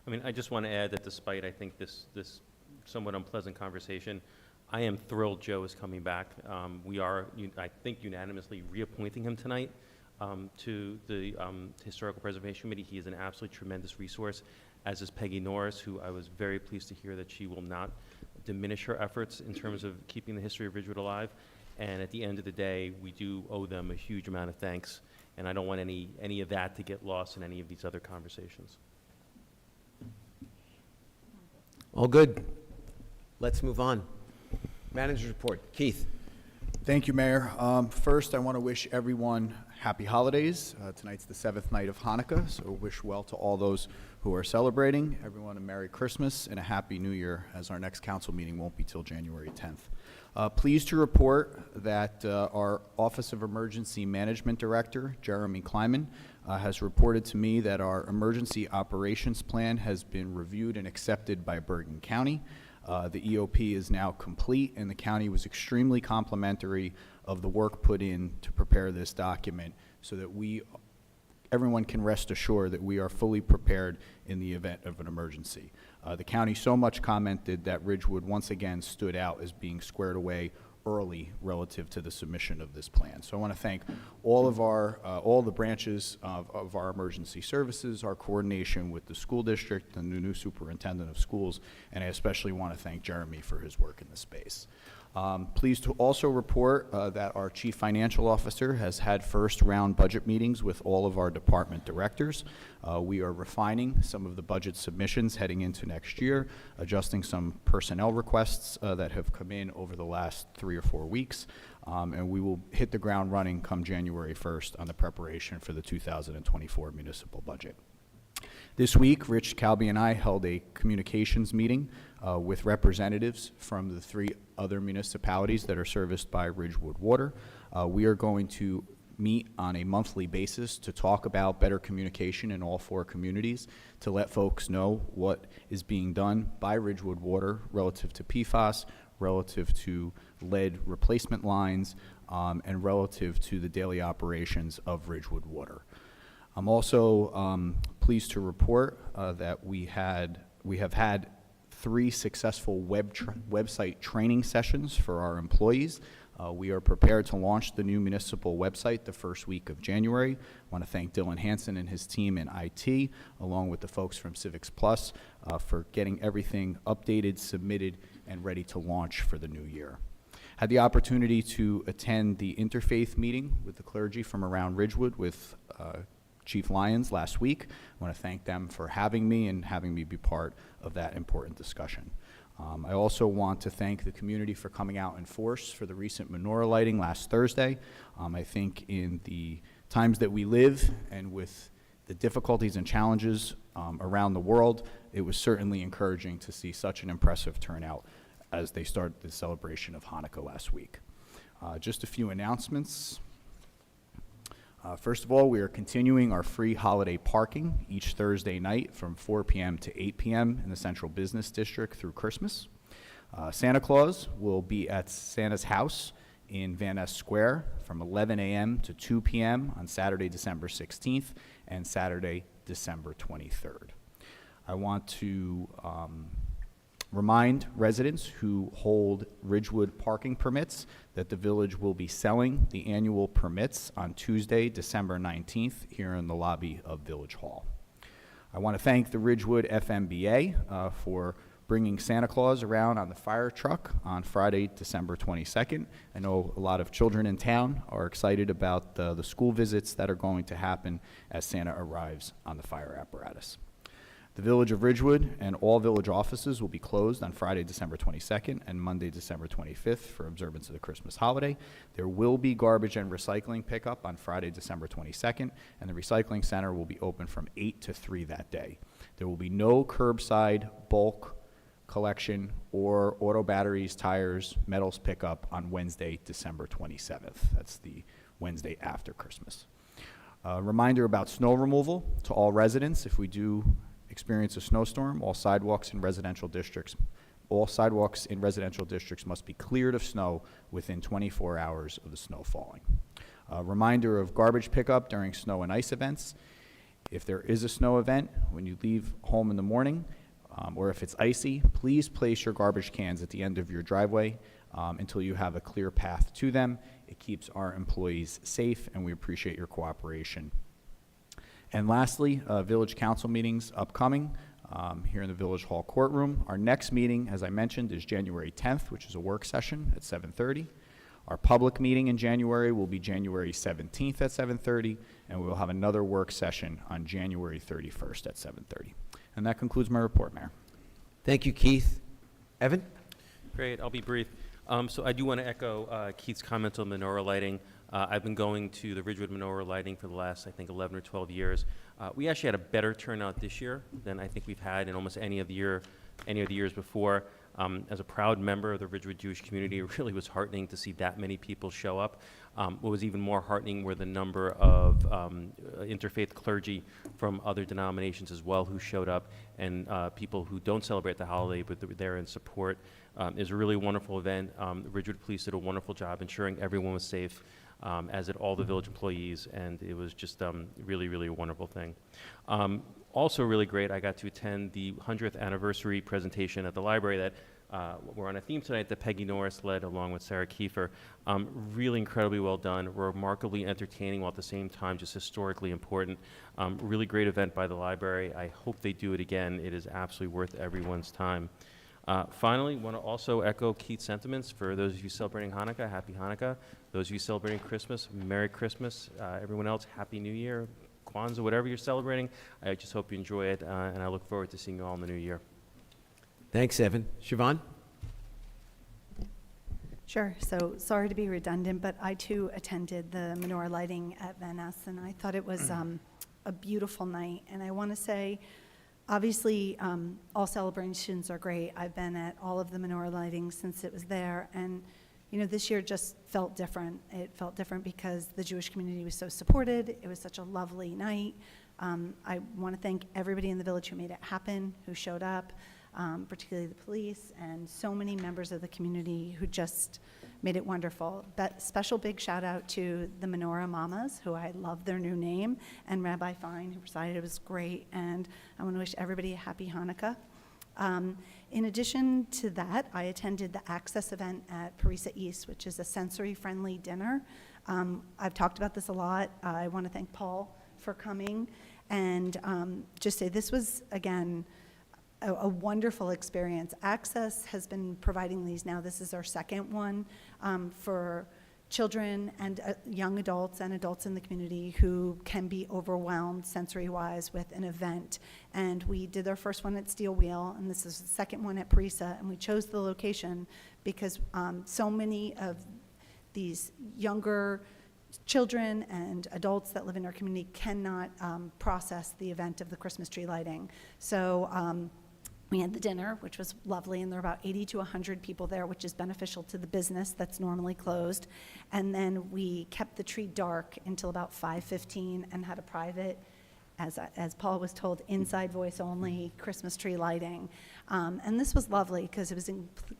Speaker 4: I mean, I just want to add that despite, I think, this somewhat unpleasant conversation, I am thrilled Joe is coming back. We are, I think, unanimously reappointing him tonight to the Historical Preservation Committee. He is an absolutely tremendous resource, as is Peggy Norris, who I was very pleased to hear that she will not diminish her efforts in terms of keeping the history of Ridgewood alive. And at the end of the day, we do owe them a huge amount of thanks, and I don't want any of that to get lost in any of these other conversations.
Speaker 1: All good. Let's move on. Manager's report. Keith.
Speaker 15: Thank you, Mayor. First, I want to wish everyone happy holidays. Tonight's the 7th night of Hanukkah, so wish well to all those who are celebrating. Everyone a Merry Christmas and a Happy New Year, as our next council meeting won't be till January 10th. Pleased to report that our Office of Emergency Management Director, Jeremy Kleiman, has reported to me that our emergency operations plan has been reviewed and accepted by Bergen County. The EOP is now complete, and the county was extremely complimentary of the work put in to prepare this document so that everyone can rest assured that we are fully prepared in the event of an emergency. The county so much commented that Ridgewood once again stood out as being squared away early relative to the submission of this plan. So I want to thank all of all the branches of our emergency services, our coordination with the school district and the new superintendent of schools, and I especially want to thank Jeremy for his work in this space. Pleased to also report that our Chief Financial Officer has had first round budget meetings with all of our department directors. We are refining some of the budget submissions heading into next year, adjusting some personnel requests that have come in over the last 3 or 4 weeks, and we will hit the ground running come January 1st on the preparation for the 2024 municipal budget. This week, Rich Calby and I held a communications meeting with representatives from the 3 other municipalities that are serviced by Ridgewood Water. We are going to meet on a monthly basis to talk about better communication in all 4 communities, to let folks know what is being done by Ridgewood Water relative to PFAS, relative to lead replacement lines, and relative to the daily operations of Ridgewood Water. I'm also pleased to report that we have had 3 successful website training sessions for our employees. We are prepared to launch the new municipal website the first week of January. I want to thank Dylan Hansen and his team in IT, along with the folks from Civics Plus, for getting everything updated, submitted, and ready to launch for the new year. Had the opportunity to attend the interfaith meeting with the clergy from around Ridgewood with Chief Lyons last week. I want to thank them for having me and having me be part of that important discussion. I also want to thank the community for coming out in force for the recent menorah lighting last Thursday. I think in the times that we live and with the difficulties and challenges around the world, it was certainly encouraging to see such an impressive turnout as they started the celebration of Hanukkah last week. Just a few announcements. First of all, we are continuing our free holiday parking each Thursday night from 4 p.m. to 8 p.m. in the Central Business District through Christmas. Santa Claus will be at Santa's house in Van Ness Square from 11 a.m. to 2 p.m. on Saturday, December 16th and Saturday, December 23rd. I want to remind residents who hold Ridgewood parking permits that the village will be selling the annual permits on Tuesday, December 19th, here in the lobby of Village Hall. I want to thank the Ridgewood FMBA for bringing Santa Claus around on the fire truck on Friday, December 22nd. I know a lot of children in town are excited about the school visits that are going to happen as Santa arrives on the fire apparatus. The Village of Ridgewood and all village offices will be closed on Friday, December 22nd and Monday, December 25th for observance of the Christmas holiday. There will be garbage and recycling pickup on Friday, December 22nd, and the recycling center will be open from 8 to 3 that day. There will be no curbside bulk collection or auto batteries, tires, metals pickup on Wednesday, December 27th. That's the Wednesday after Christmas. Reminder about snow removal to all residents. If we do experience a snowstorm, all sidewalks in residential districts must be cleared of snow within 24 hours of the snow falling. Reminder of garbage pickup during snow and ice events. If there is a snow event, when you leave home in the morning, or if it's icy, please place your garbage cans at the end of your driveway until you have a clear path to them. It keeps our employees safe, and we appreciate your cooperation. And lastly, Village Council meetings upcoming here in the Village Hall courtroom. Our next meeting, as I mentioned, is January 10th, which is a work session at 7:30. Our public meeting in January will be January 17th at 7:30, and we will have another work session on January 31st at 7:30. And that concludes my report, Mayor.
Speaker 1: Thank you, Keith. Evan?
Speaker 4: Great, I'll be brief. So I do want to echo Keith's comments on menorah lighting. I've been going to the Ridgewood menorah lighting for the last, I think, 11 or 12 years. We actually had a better turnout this year than I think we've had in almost any of the years before. As a proud member of the Ridgewood Jewish community, it really was heartening to see that many people show up. What was even more heartening were the number of interfaith clergy from other denominations as well who showed up, and people who don't celebrate the holiday but were there in support. It was a really wonderful event. The Ridgewood Police did a wonderful job ensuring everyone was safe, as did all the village employees, and it was just really, really a wonderful thing. Also really great, I got to attend the 100th anniversary presentation at the library that we're on a theme tonight that Peggy Norris led along with Sarah Kiefer. Really incredibly well done, remarkably entertaining while at the same time just historically important. Really great event by the library. I hope they do it again. It is absolutely worth everyone's time. Finally, want to also echo Keith's sentiments for those of you celebrating Hanukkah, Happy Hanukkah. Those of you celebrating Christmas, Merry Christmas. Everyone else, Happy New Year, Kwanzaa, whatever you're celebrating. I just hope you enjoy it, and I look forward to seeing you all in the new year.
Speaker 1: Thanks, Evan. Siobhan?
Speaker 11: Sure. So sorry to be redundant, but I too attended the menorah lighting at Van Ness, and I thought it was a beautiful night. And I want to say, obviously, all celebrations are great. I've been at all of the menorah lighting since it was there, and you know, this year just felt different. It felt different because the Jewish community was so supported. It was such a lovely night. I want to thank everybody in the village who made it happen, who showed up, particularly the police, and so many members of the community who just made it wonderful. But special big shout out to the Menorah Mamas, who I love their new name, and Rabbi Fine, who presided. It was great, and I want to wish everybody a happy Hanukkah. In addition to that, I attended the Access event at Parisa East, which is a sensory-friendly dinner. I've talked about this a lot. I want to thank Paul for coming, and just say this was, again, a wonderful experience. Access has been providing these now. This is our second one for children and young adults and adults in the community who can be overwhelmed sensory-wise with an event. And we did our first one at Steel Wheel, and this is the second one at Parisa, and we chose the location because so many of these younger children and adults that live in our community cannot process the event of the Christmas tree lighting. So We had the dinner, which was lovely, and there were about 80 to 100 people there, which is beneficial to the business that's normally closed. And then we kept the tree dark until about 5:15 and had a private, as Paul was told, inside voice only Christmas tree lighting. And this was lovely because it was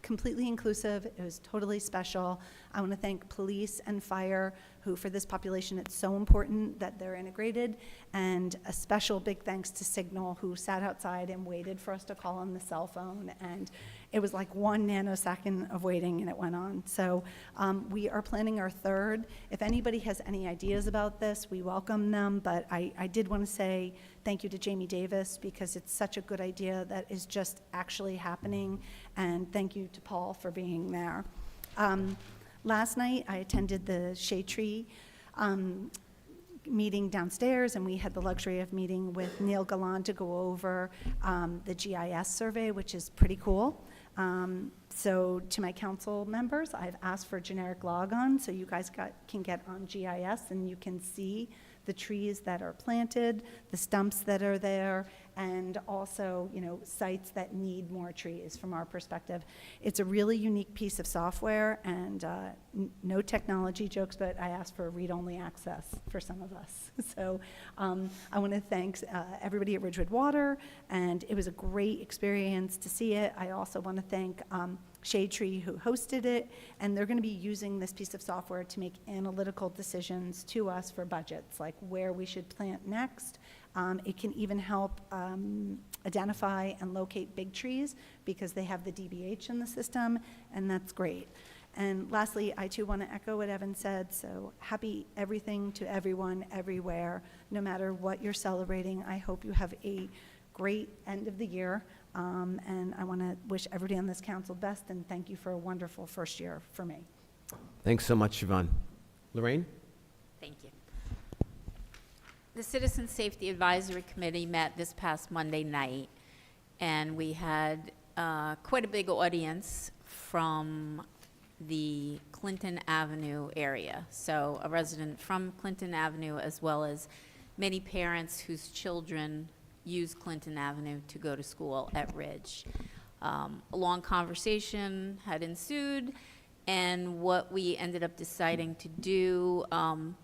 Speaker 11: completely inclusive. It was totally special. I want to thank police and fire, who for this population, it's so important that they're integrated. And a special big thanks to Signal, who sat outside and waited for us to call on the cell phone. And it was like 1 nanosecond of waiting and it went on. So we are planning our third. If anybody has any ideas about this, we welcome them. But I did want to say thank you to Jamie Davis, because it's such a good idea that is just actually happening. And thank you to Paul for being there. Last night, I attended the Shade Tree meeting downstairs, and we had the luxury of meeting with Neil Gallant to go over the GIS survey, which is pretty cool. So to my council members, I've asked for a generic logon so you guys can get on GIS and you can see the trees that are planted, the stumps that are there, and also, sites that need more trees from our perspective. It's a really unique piece of software, and no technology jokes, but I asked for read-only access for some of us. So I want to thank everybody at Ridgewood Water, and it was a great experience to see it. I also want to thank Shade Tree, who hosted it, and they're going to be using this piece of software to make analytical decisions to us for budgets, like where we should plant next. It can even help identify and locate big trees because they have the DBH in the system, and that's great. And lastly, I too want to echo what Evan said, so happy everything to everyone, everywhere, no matter what you're celebrating. I hope you have a great end of the year. And I want to wish everybody on this council best, and thank you for a wonderful first year for me.
Speaker 1: Thanks so much, Siobhan. Lorraine?
Speaker 3: Thank you. The Citizen Safety Advisory Committee met this past Monday night, and we had quite a big audience from the Clinton Avenue area. So a resident from Clinton Avenue, as well as many parents whose children use Clinton Avenue to go to school at Ridge. A long conversation had ensued, and what we ended up deciding to do,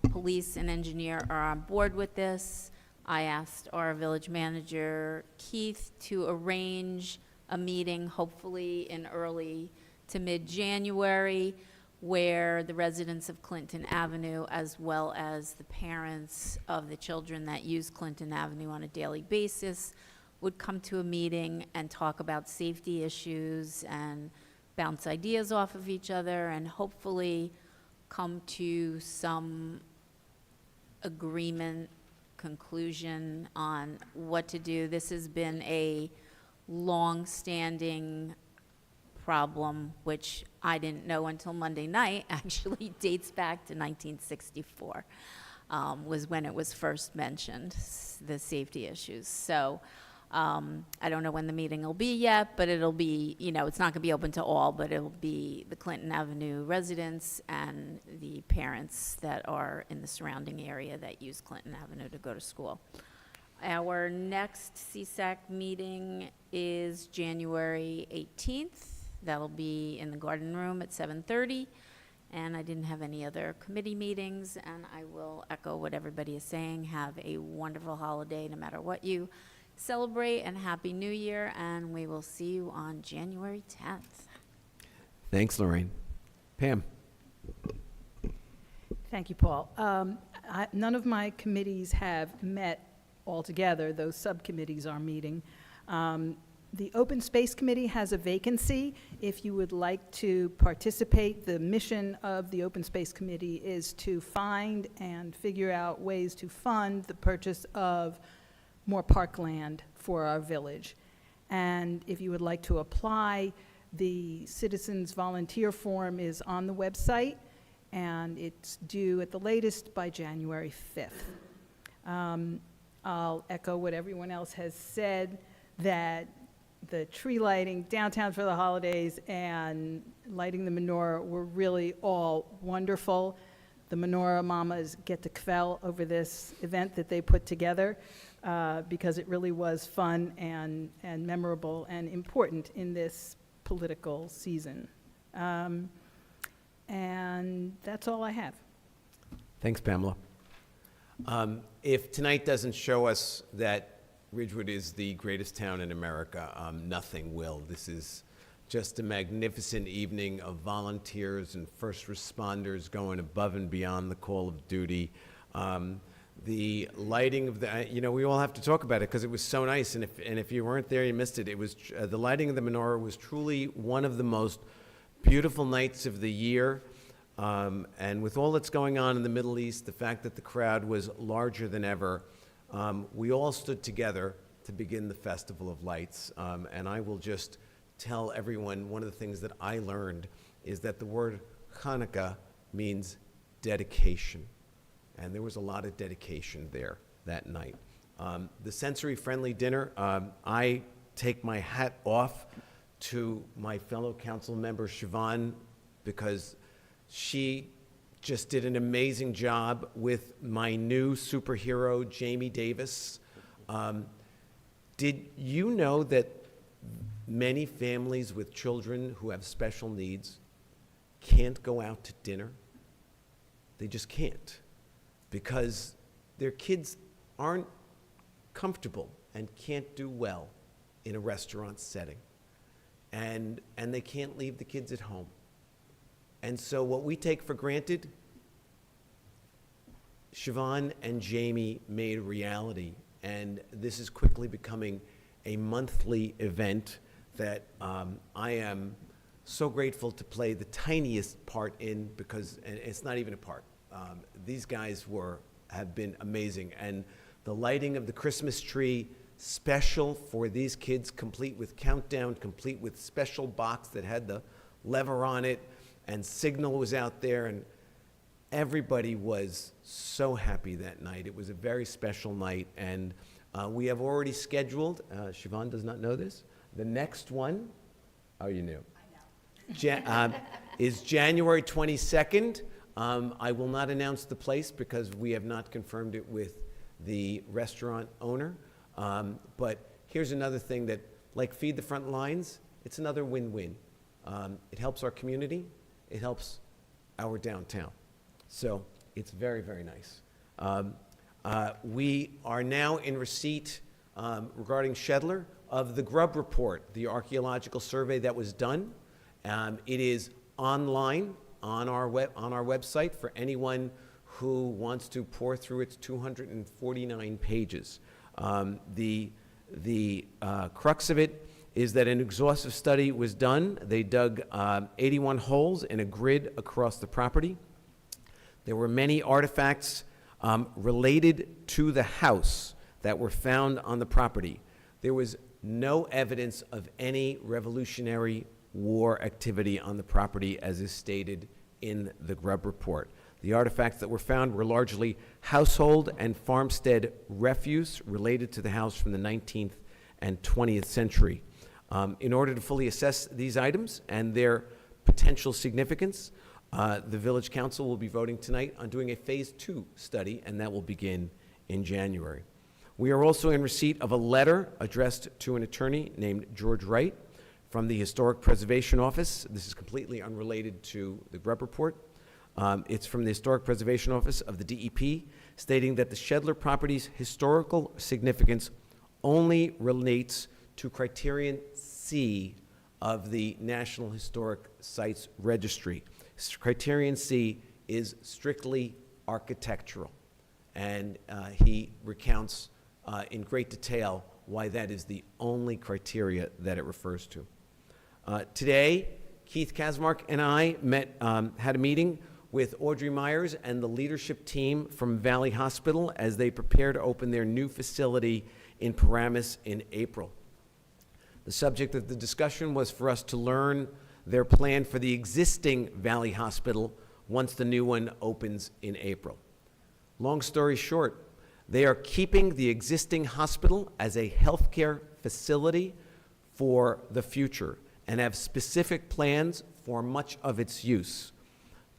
Speaker 3: police and engineer are on board with this. I asked our village manager, Keith, to arrange a meeting, hopefully in early to mid-January, where the residents of Clinton Avenue, as well as the parents of the children that use Clinton Avenue on a daily basis, would come to a meeting and talk about safety issues and bounce ideas off of each other and hopefully come to some agreement, conclusion on what to do. This has been a long-standing problem, which I didn't know until Monday night, actually dates back to 1964, was when it was first mentioned, the safety issues. So I don't know when the meeting will be yet, but it'll be, it's not going to be open to all, but it'll be the Clinton Avenue residents and the parents that are in the surrounding area that use Clinton Avenue to go to school. Our next CSAC meeting is January 18th. That'll be in the Garden Room at 7:30, and I didn't have any other committee meetings, and I will echo what everybody is saying. Have a wonderful holiday no matter what you celebrate, and Happy New Year, and we will see you on January 10th.
Speaker 1: Thanks, Lorraine. Pam?
Speaker 5: Thank you, Paul. None of my committees have met altogether. Those subcommittees are meeting. The Open Space Committee has a vacancy. If you would like to participate, the mission of the Open Space Committee is to find and figure out ways to fund the purchase of more parkland for our village. And if you would like to apply, the Citizens Volunteer Form is on the website, and it's due at the latest by January 5th. I'll echo what everyone else has said, that the tree lighting downtown for the holidays and lighting the menorah were really all wonderful. The menorah mamas get to kvel over this event that they put together. because it really was fun and memorable and important in this political season. And that's all I have.
Speaker 1: Thanks, Pamela. If tonight doesn't show us that Ridgewood is the greatest town in America, nothing will. This is just a magnificent evening of volunteers and first responders going above and beyond the call of duty. The lighting of the, we all have to talk about it because it was so nice, and if you weren't there, you missed it. It was, the lighting of the menorah was truly one of the most beautiful nights of the year. And with all that's going on in the Middle East, the fact that the crowd was larger than ever, we all stood together to begin the Festival of Lights. And I will just tell everyone, one of the things that I learned is that the word Hanukkah means dedication. And there was a lot of dedication there that night. The sensory-friendly dinner, I take my hat off to my fellow council member, Siobhan, because she just did an amazing job with my new superhero, Jamie Davis. Did you know that many families with children who have special needs can't go out to dinner? They just can't, because their kids aren't comfortable and can't do well in a restaurant setting. And they can't leave the kids at home. And so what we take for granted, Siobhan and Jamie made a reality. And this is quickly becoming a monthly event that I am so grateful to play the tiniest part in, because and it's not even a part. These guys have been amazing. And the lighting of the Christmas tree, special for these kids, complete with countdown, complete with special box that had the lever on it, and Signal was out there, and everybody was so happy that night. It was a very special night, and we have already scheduled, Siobhan does not know this, the next one, oh, you knew. I know. Is January 22nd. I will not announce the place because we have not confirmed it with the restaurant owner. But here's another thing that, like Feed the Front Lines, it's another win-win. It helps our community. It helps our downtown. So it's very, very nice. We are now in receipt, regarding Shedler, of the Grubb Report, the archaeological survey that was done. It is online on our website for anyone who wants to pour through its 249 pages. The crux of it is that an exhaustive study was done. They dug 81 holes in a grid across the property. There were many artifacts related to the house that were found on the property. There was no evidence of any Revolutionary War activity on the property, as is stated in the Grubb Report. The artifacts that were found were largely household and farmstead refuse related to the house from the 19th and 20th century. In order to fully assess these items and their potential significance, the Village Council will be voting tonight on doing a Phase 2 study, and that will begin in January. We are also in receipt of a letter addressed to an attorney named George Wright from the Historic Preservation Office. This is completely unrelated to the Grubb Report. It's from the Historic Preservation Office of the DEP, stating that the Shedler property's historical significance only relates to Criterion C of the National Historic Sites Registry. Criterion C is strictly architectural, and he recounts in great detail why that is the only criteria that it refers to. Today, Keith Kasmark and I had a meeting with Audrey Myers and the leadership team from Valley Hospital as they prepare to open their new facility in Paramus in April. The subject of the discussion was for us to learn their plan for the existing Valley Hospital once the new one opens in April. Long story short, they are keeping the existing hospital as a healthcare facility for the future and have specific plans for much of its use.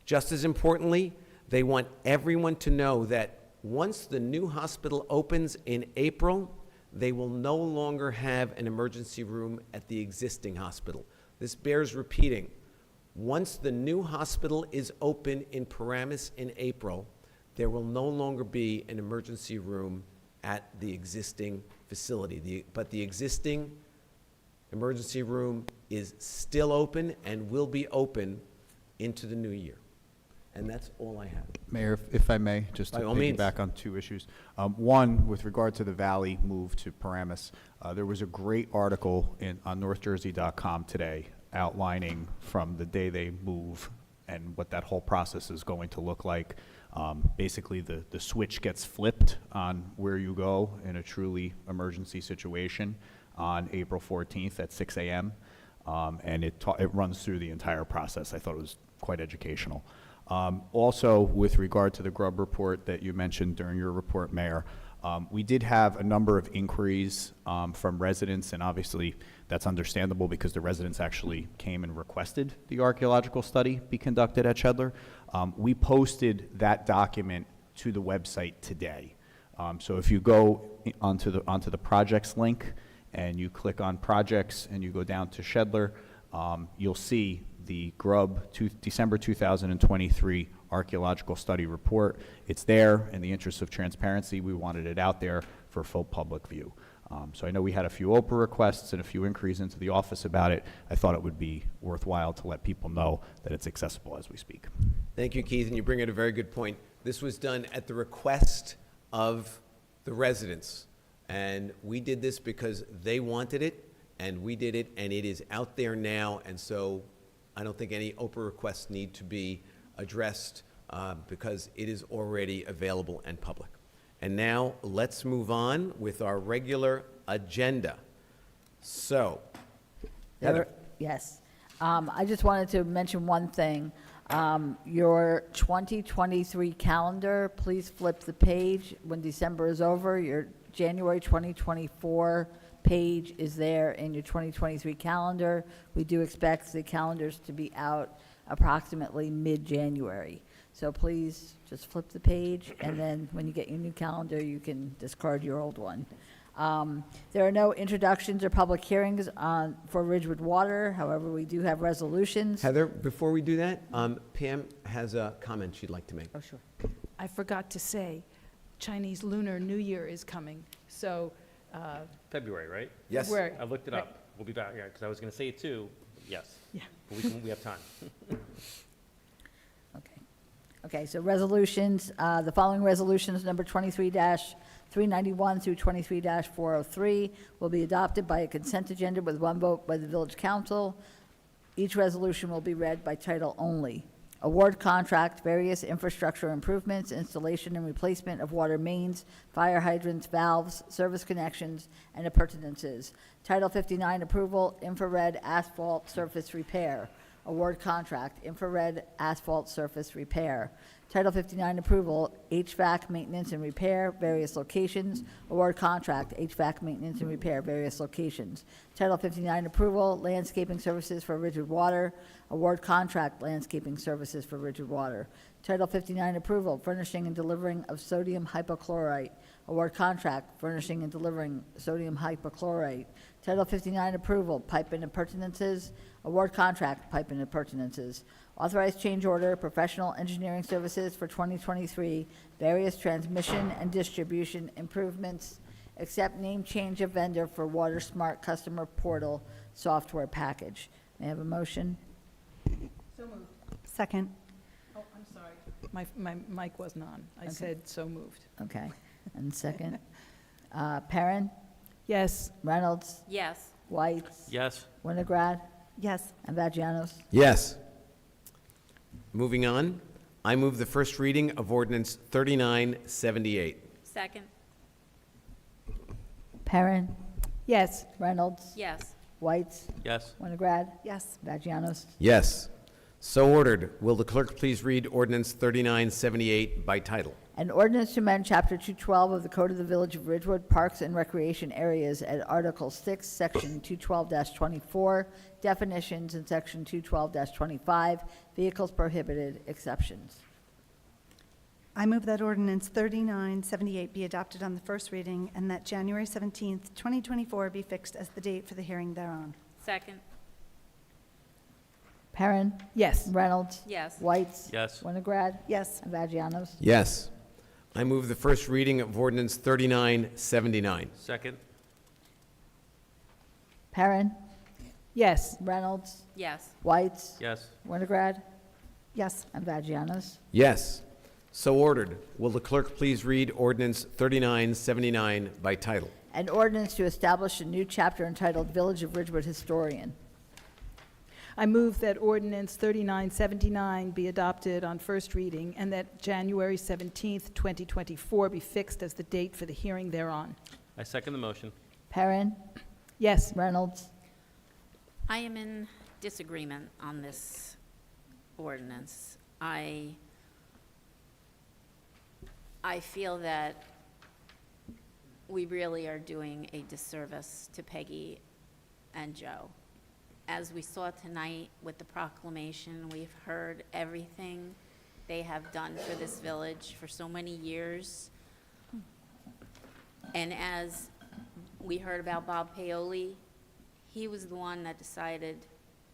Speaker 1: Just as importantly, they want everyone to know that once the new hospital opens in April, they will no longer have an emergency room at the existing hospital. This bears repeating. Once the new hospital is open in Paramus in April, there will no longer be an emergency room at the existing facility. But the existing emergency room is still open and will be open into the new year. And that's all I have.
Speaker 15: Mayor, if I may, just to
Speaker 1: By all means.
Speaker 15: piggyback on two issues. One, with regard to the Valley move to Paramus, there was a great article on NorthJersey.com today outlining from the day they move and what that whole process is going to look like. Basically, the switch gets flipped on where you go in a truly emergency situation on April 14th at 6 a.m. And it runs through the entire process. I thought it was quite educational. Also, with regard to the Grubb report that you mentioned during your report, Mayor, we did have a number of inquiries from residents, and obviously that's understandable because the residents actually came and requested the archaeological study be conducted at Shedler. We posted that document to the website today. So if you go onto the projects link and you click on projects and you go down to Shedler, you'll see the Grubb December 2023 archaeological study report. It's there. In the interest of transparency, we wanted it out there for full public view. So I know we had a few Oprah requests and a few inquiries into the office about it. I thought it would be worthwhile to let people know that it's accessible as we speak.
Speaker 1: Thank you, Keith, and you bring in a very good point. This was done at the request of the residents, and we did this because they wanted it, and we did it, and it is out there now, and so I don't think any Oprah requests need to be addressed because it is already available and public. And now, let's move on with our regular agenda. So, Heather.
Speaker 2: Yes. I just wanted to mention one thing. Your 2023 calendar, please flip the page when December is over. Your January 2024 page is there in your 2023 calendar. We do expect the calendars to be out approximately mid-January. So please just flip the page, and then when you get your new calendar, you can discard your old one. There are no introductions or public hearings for Ridgewood Water. However, we do have resolutions.
Speaker 1: Heather, before we do that, Pam has a comment she'd like to make.
Speaker 2: Oh, sure.
Speaker 16: I forgot to say, Chinese Lunar New Year is coming, so.
Speaker 12: February, right?
Speaker 1: Yes.
Speaker 16: February.
Speaker 12: I looked it up. We'll be back, yeah, because I was going to say it too. Yes.
Speaker 16: Yeah.
Speaker 12: But we have time.
Speaker 2: Okay, so resolutions, the following resolutions, number 23-391 through 23-403, will be adopted by a consent agenda with one vote by the village council. Each resolution will be read by title only. Award contract, various infrastructure improvements, installation and replacement of water mains, fire hydrants, valves, service connections, and appurtenances. Title 59 approval, infrared asphalt surface repair. Award contract, infrared asphalt surface repair. Title 59 approval, HVAC maintenance and repair, various locations. Award contract, HVAC maintenance and repair, various locations. Title 59 approval, landscaping services for Ridgewood Water. Award contract, landscaping services for Ridgewood Water. Title 59 approval, furnishing and delivering of sodium hypochlorite. Award contract, furnishing and delivering sodium hypochlorite. Title 59 approval, pipe and appurtenances. Award contract, pipe and appurtenances. Authorized change order, professional engineering services for 2023, various transmission and distribution improvements, except name change of vendor for Water Smart Customer Portal software package. May I have a motion?
Speaker 16: So moved.
Speaker 11: Second.
Speaker 16: Oh, I'm sorry. My mic wasn't on. I
Speaker 2: Okay.
Speaker 16: said so moved.
Speaker 2: Okay, and second. Perrin,
Speaker 16: Yes.
Speaker 2: Reynolds,
Speaker 3: Yes.
Speaker 2: Whites,
Speaker 12: Yes.
Speaker 2: Winograd,
Speaker 11: Yes.
Speaker 2: and Vagianos.
Speaker 1: Yes. Moving on, I move the first reading of ordinance 3978.
Speaker 3: Second.
Speaker 2: Perrin,
Speaker 16: Yes.
Speaker 2: Reynolds,
Speaker 3: Yes.
Speaker 2: Whites,
Speaker 12: Yes.
Speaker 2: Winograd,
Speaker 11: Yes.
Speaker 2: Vagianos.
Speaker 1: Yes. So ordered. Will the clerk please read ordinance 3978 by title?
Speaker 2: An ordinance to amend Chapter 212 of the Code of the Village of Ridgewood, Parks and Recreation Areas at Article 6, Section 212-24, definitions, and Section 212-25, vehicles prohibited, exceptions.
Speaker 11: I move that ordinance 3978 be adopted on the first reading and that January 17th, 2024 be fixed as the date for the hearing thereon.
Speaker 3: Second.
Speaker 2: Perrin.
Speaker 16: Yes.
Speaker 2: Reynolds.
Speaker 3: Yes.
Speaker 2: Whites.
Speaker 12: Yes.
Speaker 2: Winograd.
Speaker 11: Yes.
Speaker 2: And Vagianos.
Speaker 1: Yes. I move the first reading of ordinance 3979.
Speaker 12: Second.
Speaker 2: Perrin.
Speaker 16: Yes.
Speaker 2: Reynolds.
Speaker 3: Yes.
Speaker 2: Whites.
Speaker 12: Yes.
Speaker 2: Winograd.
Speaker 11: Yes.
Speaker 2: And Vagianos.
Speaker 1: Yes. So ordered. Will the clerk please read ordinance 3979 by title?
Speaker 2: An ordinance to establish a new chapter entitled Village of Ridgewood Historian.
Speaker 16: I move that ordinance 3979 be adopted on first reading and that January 17th, 2024 be fixed as the date for the hearing thereon.
Speaker 12: I second the motion.
Speaker 2: Perrin.
Speaker 16: Yes.
Speaker 2: Reynolds.
Speaker 3: I am in disagreement on this ordinance. I feel that we really are doing a disservice to Peggy and Joe. As we saw tonight with the proclamation, we've heard everything they have done for this village for so many years. And as we heard about Bob Paoli, he was the one that decided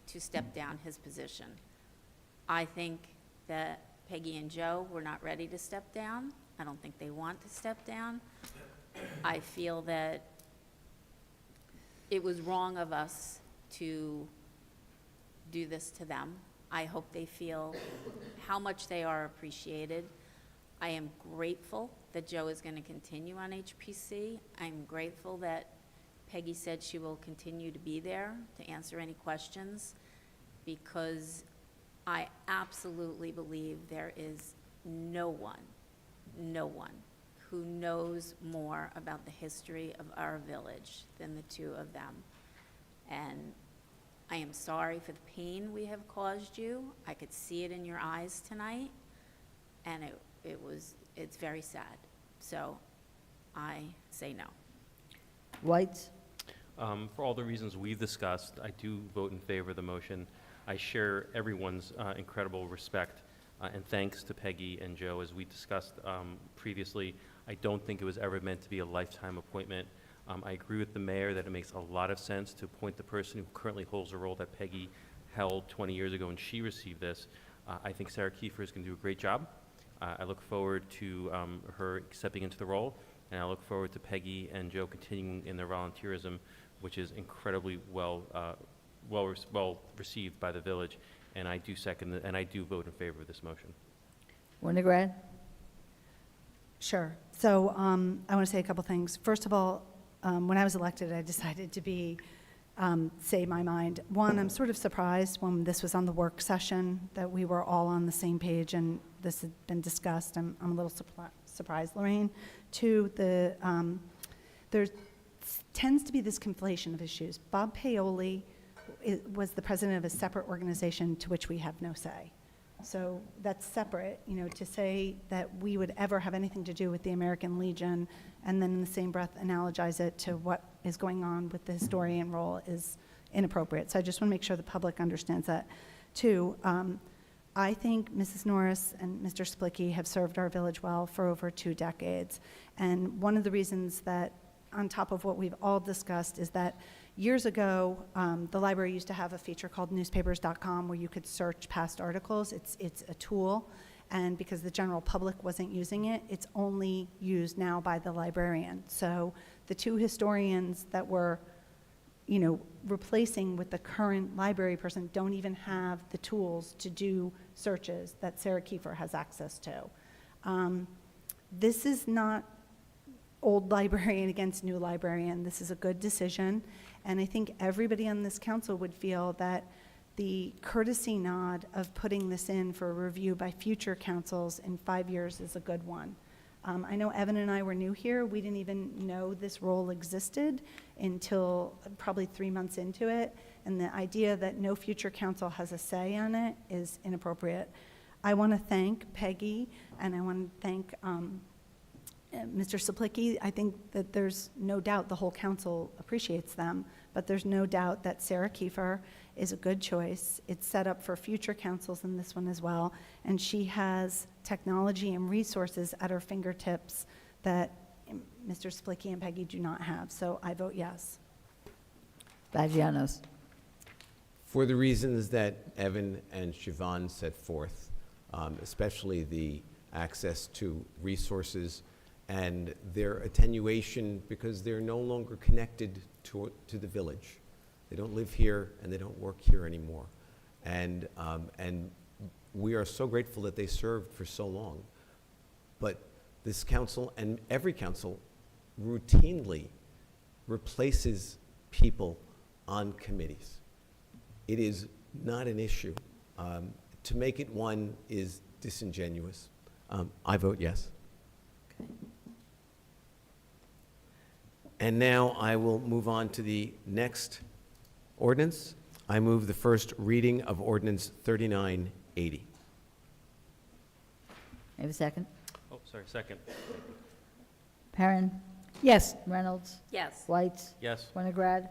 Speaker 3: to step down his position. I think that Peggy and Joe were not ready to step down. I don't think they want to step down. I feel that it was wrong of us to do this to them. I hope they feel how much they are appreciated. I am grateful that Joe is going to continue on HPC. I'm grateful that Peggy said she will continue to be there to answer any questions, because I absolutely believe there is no one who knows more about the history of our village than the two of them. And I am sorry for the pain we have caused you. I could see it in your eyes tonight, and it's very sad. So I say no.
Speaker 2: Whites.
Speaker 4: For all the reasons we've discussed, I do vote in favor of the motion. I share everyone's incredible respect and thanks to Peggy and Joe. As we discussed previously, I don't think it was ever meant to be a lifetime appointment. I agree with the mayor that it makes a lot of sense to appoint the person who currently holds a role that Peggy held 20 years ago when she received this. I think Sarah Kiefer is going to do a great job. I look forward to her stepping into the role, and I look forward to Peggy and Joe continuing in their volunteerism, which is incredibly well received by the village. And I do and I do vote in favor of this motion.
Speaker 2: Winograd.
Speaker 11: Sure. So I want to say a couple things. First of all, when I was elected, I decided to say my mind. One, I'm sort of surprised when this was on the work session that we were all on the same page and this had been discussed. I'm a little surprised, Lorraine. Two, there tends to be this conflation of issues. Bob Paoli was the president of a separate organization to which we have no say. So that's separate, to say that we would ever have anything to do with the American Legion and then in the same breath analogize it to what is going on with the historian role is inappropriate. So I just want to make sure the public understands that. Two, I think Mrs. Norris and Mr. Splicki have served our village well for over 2 decades. And one of the reasons that, on top of what we've all discussed, is that years ago, the library used to have a feature called newspapers.com where you could search past articles. It's a tool, and because the general public wasn't using it, it's only used now by the librarian. So the 2 historians that were, replacing with the current library person don't even have the tools to do searches that Sarah Kiefer has access to. This is not old librarian against new librarian. This is a good decision. And I think everybody on this council would feel that the courtesy nod of putting this in for review by future councils in 5 years is a good one. I know Evan and I were new here. We didn't even know this role existed until probably 3 months into it. And the idea that no future council has a say on it is inappropriate. I want to thank Peggy, and I want to thank Mr. Splicki. I think that there's no doubt the whole council appreciates them, but there's no doubt that Sarah Kiefer is a good choice. It's set up for future councils in this one as well, and she has technology and resources at her fingertips that Mr. Splicki and Peggy do not have, so I vote yes.
Speaker 2: Vagianos.
Speaker 1: For the reasons that Evan and Siobhan set forth, especially the access to resources and their attenuation because they're no longer connected to the village. They don't live here and they don't work here anymore. And we are so grateful that they served for so long. But this council and every council routinely replaces people on committees. It is not an issue. To make it one is disingenuous. I vote yes. And now I will move on to the next ordinance. I move the first reading of ordinance 3980.
Speaker 2: May I have a second?
Speaker 4: Oh, sorry, second.
Speaker 2: Perrin,
Speaker 16: Yes.
Speaker 2: Reynolds,
Speaker 3: Yes.
Speaker 2: Whites,
Speaker 4: Yes.
Speaker 2: Winograd,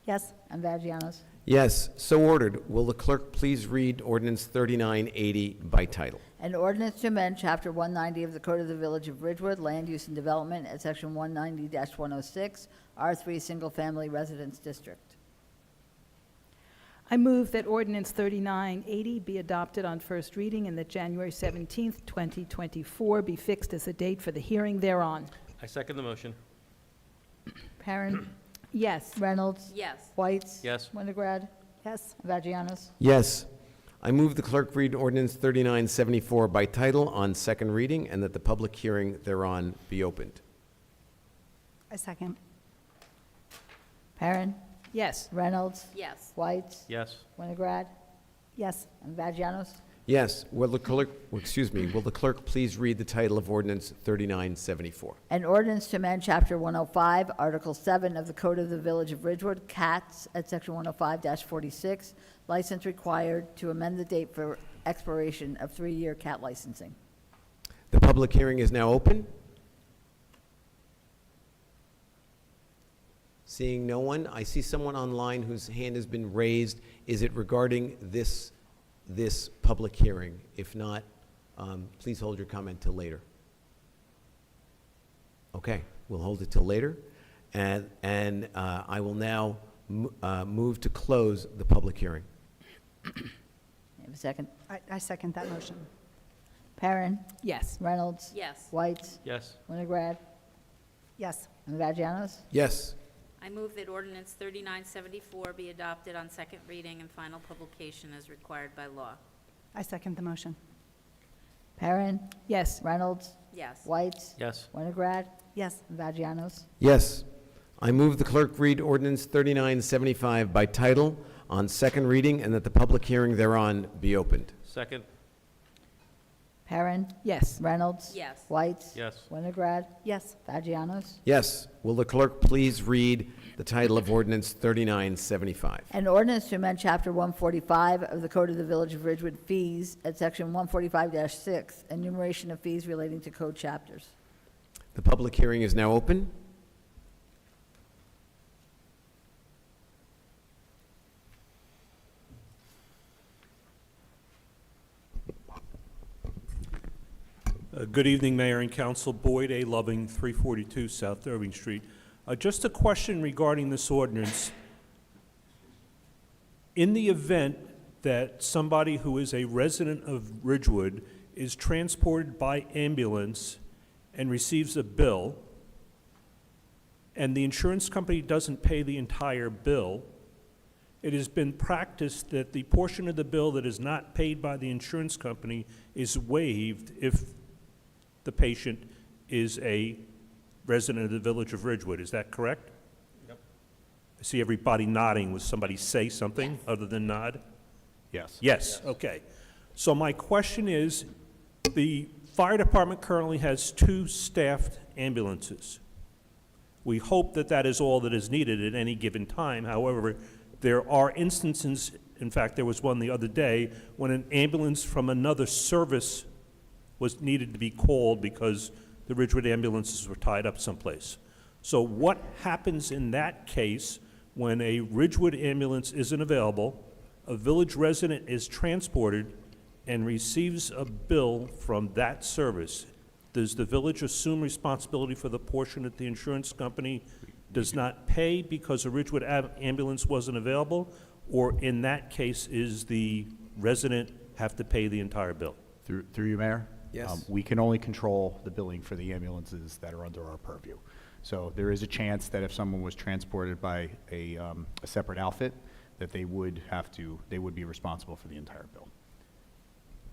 Speaker 11: Yes.
Speaker 2: and Vagianos.
Speaker 1: Yes, so ordered. Will the clerk please read ordinance 3980 by title?
Speaker 2: An ordinance to amend Chapter 190 of the Code of the Village of Ridgewood, Land Use and Development at Section 190-106, R3 Single Family Residence District.
Speaker 16: I move that ordinance 3980 be adopted on first reading and that January 17th, 2024 be fixed as the date for the hearing thereon.
Speaker 4: I second the motion.
Speaker 2: Perrin,
Speaker 16: Yes.
Speaker 2: Reynolds,
Speaker 3: Yes.
Speaker 2: Whites,
Speaker 4: Yes.
Speaker 2: Winograd,
Speaker 11: Yes.
Speaker 2: Vagianos.
Speaker 1: Yes. I move the clerk read ordinance 3974 by title on second reading and that the public hearing thereon be opened.
Speaker 11: I second.
Speaker 2: Perrin,
Speaker 16: Yes.
Speaker 2: Reynolds,
Speaker 3: Yes.
Speaker 2: Whites,
Speaker 4: Yes.
Speaker 2: Winograd,
Speaker 11: Yes.
Speaker 2: and Vagianos.
Speaker 1: Yes. Will the clerk please read the title of ordinance 3974?
Speaker 2: An ordinance to amend Chapter 105, Article 7 of the Code of the Village of Ridgewood, cats at Section 105-46, license required to amend the date for expiration of 3-year cat licensing.
Speaker 1: The public hearing is now open. Seeing no one, I see someone online whose hand has been raised. Is it regarding this public hearing? If not, please hold your comment till later. Okay, we'll hold it till later. And I will now move to close the public hearing.
Speaker 2: Have a second?
Speaker 11: I second that motion.
Speaker 2: Perrin,
Speaker 16: Yes.
Speaker 2: Reynolds,
Speaker 3: Yes.
Speaker 2: Whites,
Speaker 4: Yes.
Speaker 2: Winograd,
Speaker 11: Yes.
Speaker 2: and Vagianos.
Speaker 1: Yes.
Speaker 3: I move that ordinance 3974 be adopted on second reading and final publication as required by law.
Speaker 11: I second the motion.
Speaker 2: Perrin,
Speaker 16: Yes.
Speaker 2: Reynolds,
Speaker 3: Yes.
Speaker 2: Whites,
Speaker 4: Yes.
Speaker 2: Winograd,
Speaker 11: Yes.
Speaker 2: and Vagianos.
Speaker 1: Yes. I move the clerk read ordinance 3975 by title on second reading and that the public hearing thereon be opened.
Speaker 4: Second.
Speaker 2: Perrin,
Speaker 16: Yes.
Speaker 2: Reynolds,
Speaker 3: Yes.
Speaker 2: Whites,
Speaker 4: Yes.
Speaker 2: Winograd,
Speaker 11: Yes.
Speaker 2: Vagianos.
Speaker 1: Yes. Will the clerk please read the title of ordinance 3975?
Speaker 2: An ordinance to amend Chapter 145 of the Code of the Village of Ridgewood, fees at Section 145-6, enumeration of fees relating to code chapters.
Speaker 1: The public hearing is now open.
Speaker 17: Good evening, Mayor and Council. Boyd A. Loving, 342 South Irving Street. Just a question regarding this ordinance. In the event that somebody who is a resident of Ridgewood is transported by ambulance and receives a bill, and the insurance company doesn't pay the entire bill, it has been practiced that the portion of the bill that is not paid by the insurance company is waived if the patient is a resident of the Village of Ridgewood. Is that correct?
Speaker 4: Yep.
Speaker 17: I see everybody nodding. Was somebody say something
Speaker 3: Yes.
Speaker 17: other than nod?
Speaker 15: Yes.
Speaker 17: Yes, okay. So my question is, the fire department currently has 2 staffed ambulances. We hope that that is all that is needed at any given time. However, there are instances, in fact, there was one the other day, when an ambulance from another service was needed to be called because the Ridgewood ambulances were tied up someplace. So what happens in that case when a Ridgewood ambulance isn't available, a village resident is transported and receives a bill from that service, does the village assume responsibility for the portion that the insurance company does not pay because a Ridgewood ambulance wasn't available? Or in that case, is the resident have to pay the entire bill?
Speaker 15: Through you, Mayor?
Speaker 1: Yes.
Speaker 15: We can only control the billing for the ambulances that are under our purview. So there is a chance that if someone was transported by a separate outfit, that they would be responsible for the entire bill.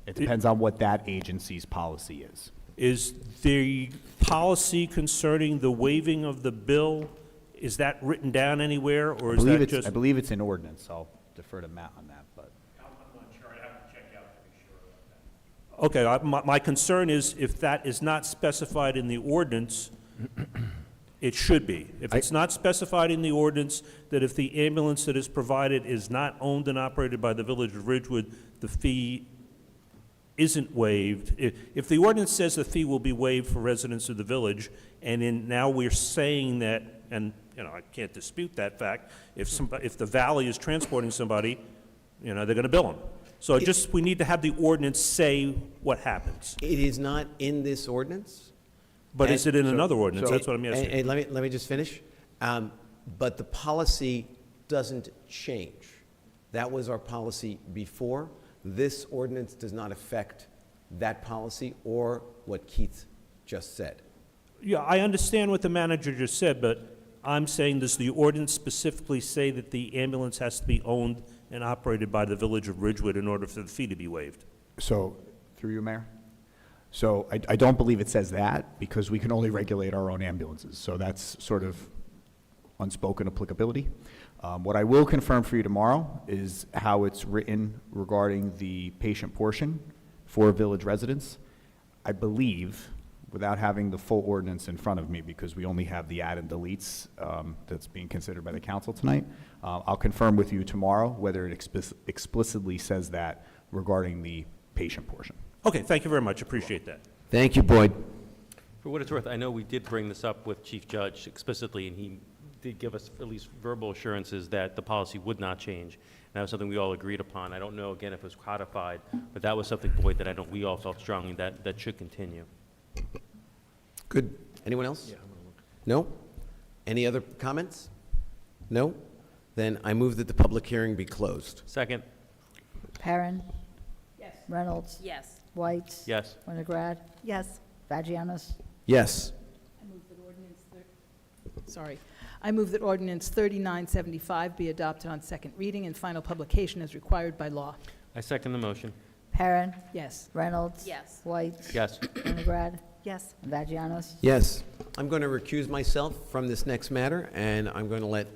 Speaker 15: It depends on what that agency's policy is.
Speaker 17: Is the policy concerning the waiving of the bill, is that written down anywhere, or is that just?
Speaker 15: I believe it's an ordinance. I'll defer to Matt on that, but.
Speaker 17: Okay, my concern is if that is not specified in the ordinance, it should be. If it's not specified in the ordinance that if the ambulance that is provided is not owned and operated by the Village of Ridgewood, the fee isn't waived. If the ordinance says the fee will be waived for residents of the village, and now we're saying that, and I can't dispute that fact, if the valley is transporting somebody, they're going to bill them. So we need to have the ordinance say what happens.
Speaker 1: It is not in this ordinance.
Speaker 17: But is it in
Speaker 1: So-
Speaker 17: another ordinance?
Speaker 1: so-
Speaker 17: That's what I'm asking.
Speaker 1: And let me just finish. But the policy doesn't change. That was our policy before. This ordinance does not affect that policy or what Keith just said.
Speaker 17: Yeah, I understand what the manager just said, but I'm saying, does the ordinance specifically say that the ambulance has to be owned and operated by the Village of Ridgewood in order for the fee to be waived?
Speaker 15: So, through you, Mayor? So I don't believe it says that, because we can only regulate our own ambulances. So that's sort of unspoken applicability. What I will confirm for you tomorrow is how it's written regarding the patient portion for village residents. I believe, without having the full ordinance in front of me, because we only have the add and deletes that's being considered by the council tonight, I'll confirm with you tomorrow whether it explicitly says that regarding the patient portion.
Speaker 17: Okay, thank you very much. Appreciate that.
Speaker 1: Thank you, Boyd.
Speaker 4: For what it's worth, I know we did bring this up with Chief Judge explicitly, and he did give us at least verbal assurances that the policy would not change. And that was something we all agreed upon. I don't know, again, if it was codified, but that was something, Boyd, that I know we all felt strongly that should continue.
Speaker 1: Good. Anyone else? No? Any other comments? No? Then I move that the public hearing be closed.
Speaker 4: Second.
Speaker 2: Perrin? Yes. Reynolds?
Speaker 3: Yes.
Speaker 2: White?
Speaker 4: Yes.
Speaker 2: Winograd?
Speaker 11: Yes.
Speaker 2: Vagianos?
Speaker 1: Yes.
Speaker 16: I move that ordinance 3975 be adopted on second reading and final publication as required by law.
Speaker 4: I second the motion.
Speaker 2: Perrin?
Speaker 16: Yes.
Speaker 2: Reynolds?
Speaker 3: Yes.
Speaker 2: White?
Speaker 4: Yes.
Speaker 2: Winograd?
Speaker 11: Yes.
Speaker 2: And Vagianos?
Speaker 1: Yes. I'm going to recuse myself from this next matter, and I'm going to let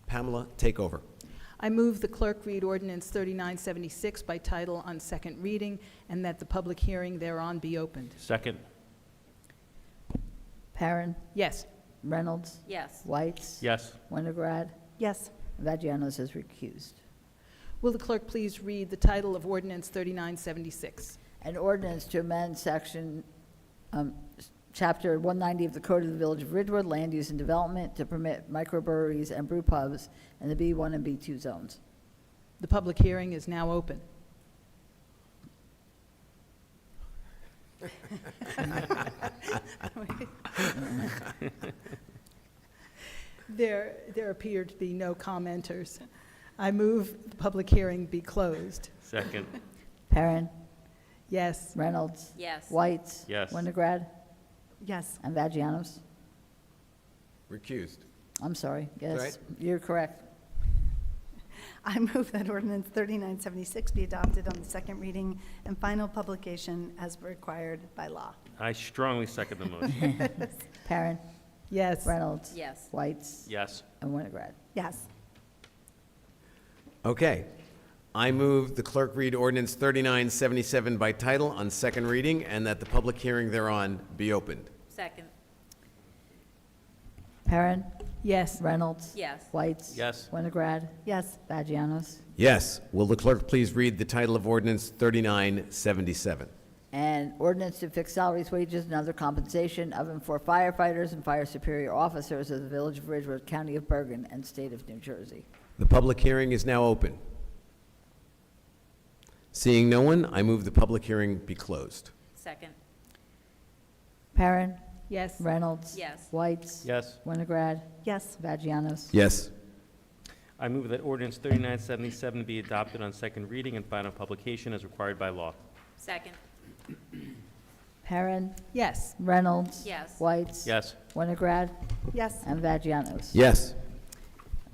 Speaker 1: Pamela take over.
Speaker 16: I move the clerk read ordinance 3976 by title on second reading and that the public hearing thereon be opened.
Speaker 4: Second.
Speaker 2: Perrin?
Speaker 16: Yes.
Speaker 2: Reynolds?
Speaker 3: Yes.
Speaker 2: White?
Speaker 4: Yes.
Speaker 2: Winograd?
Speaker 11: Yes.
Speaker 2: Vagianos is recused.
Speaker 16: Will the clerk please read the title of ordinance 3976?
Speaker 2: An ordinance to amend section, chapter 190 of the Code of the Village of Ridgewood, Land Use and Development, to permit microbreweries and brew pubs in the B1 and B2 zones.
Speaker 16: The public hearing is now open. There appear to be no commenters. I move the public hearing be closed.
Speaker 4: Second.
Speaker 2: Perrin?
Speaker 16: Yes.
Speaker 2: Reynolds?
Speaker 3: Yes.
Speaker 2: White?
Speaker 4: Yes.
Speaker 2: Winograd?
Speaker 11: Yes.
Speaker 2: And Vagianos?
Speaker 1: Recused.
Speaker 2: I'm sorry,
Speaker 1: That's
Speaker 2: yes,
Speaker 1: right.
Speaker 2: you're correct.
Speaker 11: I move that ordinance 3976 be adopted on the second reading and final publication as required by law.
Speaker 4: I strongly second the motion.
Speaker 2: Perrin?
Speaker 16: Yes.
Speaker 2: Reynolds?
Speaker 3: Yes.
Speaker 2: White?
Speaker 4: Yes.
Speaker 2: And Winograd?
Speaker 11: Yes.
Speaker 1: Okay. I move the clerk read ordinance 3977 by title on second reading and that the public hearing thereon be opened.
Speaker 3: Second.
Speaker 2: Perrin?
Speaker 16: Yes.
Speaker 2: Reynolds?
Speaker 3: Yes.
Speaker 2: White?
Speaker 4: Yes.
Speaker 2: Winograd?
Speaker 11: Yes.
Speaker 2: Vagianos?
Speaker 1: Yes. Will the clerk please read the title of ordinance 3977?
Speaker 2: and ordinance to fix salaries, wages, and other compensation of and for firefighters and fire superior officers of the Village of Ridgewood, County of Bergen, and State of New Jersey.
Speaker 1: The public hearing is now open. Seeing no one, I move the public hearing be closed.
Speaker 3: Second.
Speaker 2: Perrin,
Speaker 16: Yes.
Speaker 2: Reynolds.
Speaker 3: Yes.
Speaker 2: Whites.
Speaker 12: Yes.
Speaker 2: Winograd.
Speaker 11: Yes.
Speaker 2: Vagianos.
Speaker 1: Yes.
Speaker 4: I move that ordinance 3977 be adopted on second reading and final publication as required by law.
Speaker 3: Second.
Speaker 2: Perrin,
Speaker 16: Yes.
Speaker 2: Reynolds.
Speaker 3: Yes.
Speaker 2: Whites.
Speaker 12: Yes.
Speaker 2: Winograd.
Speaker 11: Yes.
Speaker 2: And Vagianos.
Speaker 1: Yes.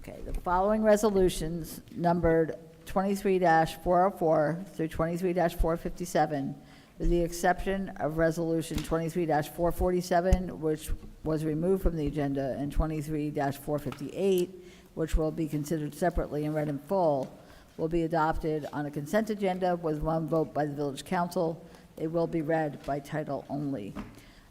Speaker 2: Okay, the following resolutions, numbered 23-404 through 23-457, with the exception of Resolution 23-447, which was removed from the agenda, and 23-458, which will be considered separately and read in full, will be adopted on a consent agenda with one vote by the village council. They will be read by title only.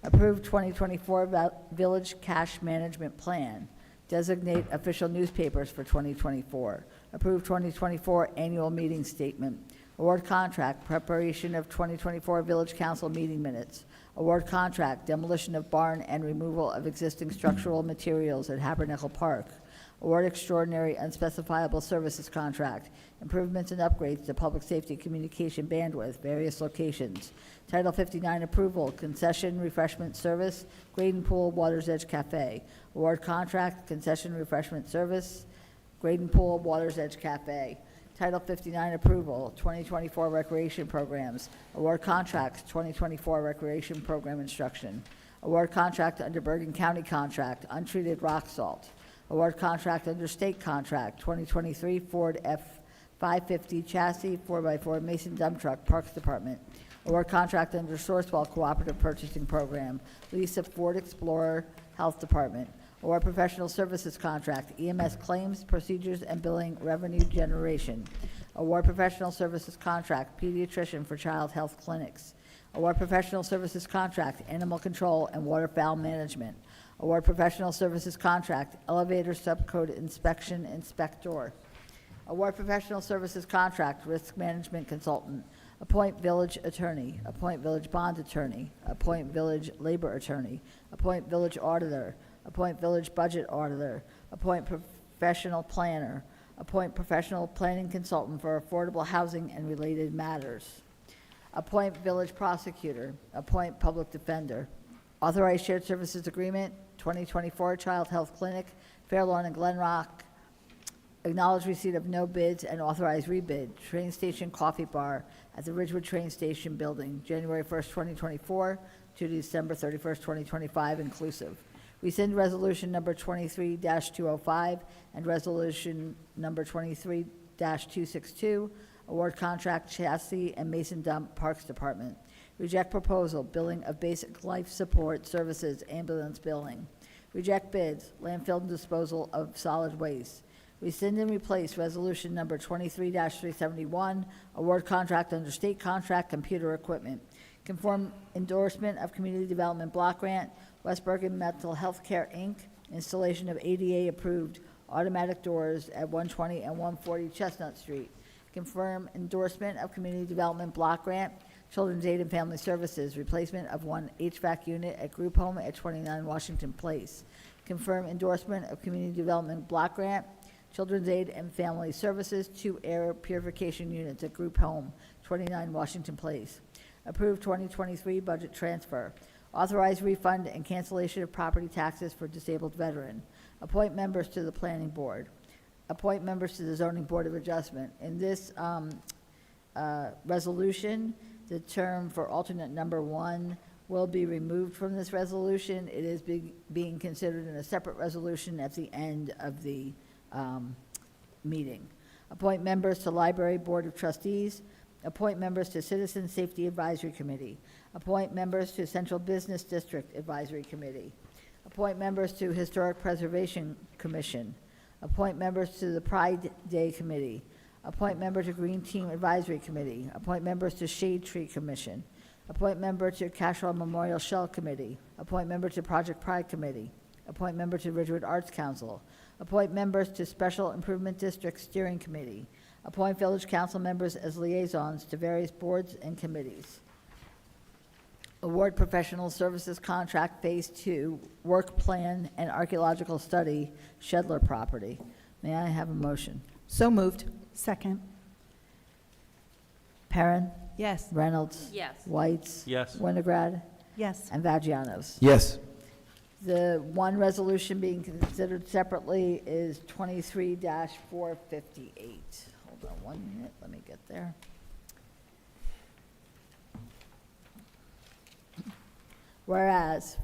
Speaker 2: Approved 2024 Village Cash Management Plan. Designate official newspapers for 2024. Approved 2024 Annual Meeting Statement. Award contract, preparation of 2024 Village Council meeting minutes. Award contract, demolition of barn and removal of existing structural materials at Habernacle Park. Award extraordinary unspecifiable services contract, improvements and upgrades to public safety communication bandwidth, various locations. Title 59 approval, concession refreshment service, Graden Pool Water's Edge Cafe. Award contract, concession refreshment service, Graden Pool Water's Edge Cafe. Title 59 approval, 2024 recreation programs. Award contracts, 2024 recreation program instruction. Award contract under Bergen County contract, untreated rock salt. Award contract under state contract, 2023 Ford F-550 chassis, 4x4 Mason dump truck, Parks Department. Award contract under Sourcewell Cooperative Purchasing Program, lease of Ford Explorer, Health Department. Award professional services contract, EMS claims, procedures, and billing revenue generation. Award professional services contract, pediatrician for child health clinics. Award professional services contract, animal control and waterfowl management. Award professional services contract, elevator subcode inspection inspector. Award professional services contract, risk management consultant. Appoint village attorney, appoint village bond attorney, appoint village labor attorney, appoint village auditor, appoint village budget auditor, appoint professional planner, appoint professional planning consultant for affordable housing and related matters. Appoint village prosecutor, appoint public defender. Authorize shared services agreement, 2024 Child Health Clinic, Fairlawn and Glen Rock. Acknowledge receipt of no bids and authorize rebid. Train station coffee bar at the Ridgewood Train Station Building, January 1st, 2024 to December 31st, 2025 inclusive. Rescind resolution number 23-205 and resolution number 23-262, award contract chassis and Mason dump Parks Department. Reject proposal, billing of basic life support services, ambulance billing. Reject bids, landfill and disposal of solid waste. Rescind and replace resolution number 23-371, award contract under state contract computer equipment. Conform endorsement of community development block grant, West Bergen Mental Health Care, Inc., installation of ADA-approved automatic doors at 120 and 140 Chestnut Street. Confirm endorsement of community development block grant, Children's Aid and Family Services, replacement of one HVAC unit at group home at 29 Washington Place. Confirm endorsement of community development block grant, Children's Aid and Family Services, 2 air purification units at group home, 29 Washington Place. Approve 2023 budget transfer. Authorize refund and cancellation of property taxes for disabled veteran. Appoint members to the planning board. Appoint members to the zoning board of adjustment. In this resolution, the term for alternate number 1 will be removed from this resolution. It is being considered in a separate resolution at the end of the meeting. Appoint members to Library Board of Trustees. Appoint members to Citizen Safety Advisory Committee. Appoint members to Central Business District Advisory Committee. Appoint members to Historic Preservation Commission. Appoint members to the Pride Day Committee. Appoint member to Green Team Advisory Committee. Appoint members to Shade Tree Commission. Appoint member to Cashwell Memorial Shell Committee. Appoint member to Project Pride Committee. Appoint member to Ridgewood Arts Council. Appoint members to Special Improvement District Steering Committee. Appoint village council members as liaisons to various boards and committees. award professional services contract Phase 2, work plan and archaeological study, Shedler property. May I have a motion?
Speaker 16: So moved.
Speaker 11: Second.
Speaker 2: Perrin,
Speaker 16: Yes.
Speaker 2: Reynolds.
Speaker 3: Yes.
Speaker 2: Whites.
Speaker 12: Yes.
Speaker 2: Winograd.
Speaker 11: Yes.
Speaker 2: And Vagianos.
Speaker 1: Yes.
Speaker 2: The one resolution being considered separately is 23-458. Hold on 1 minute, let me get there. Whereas,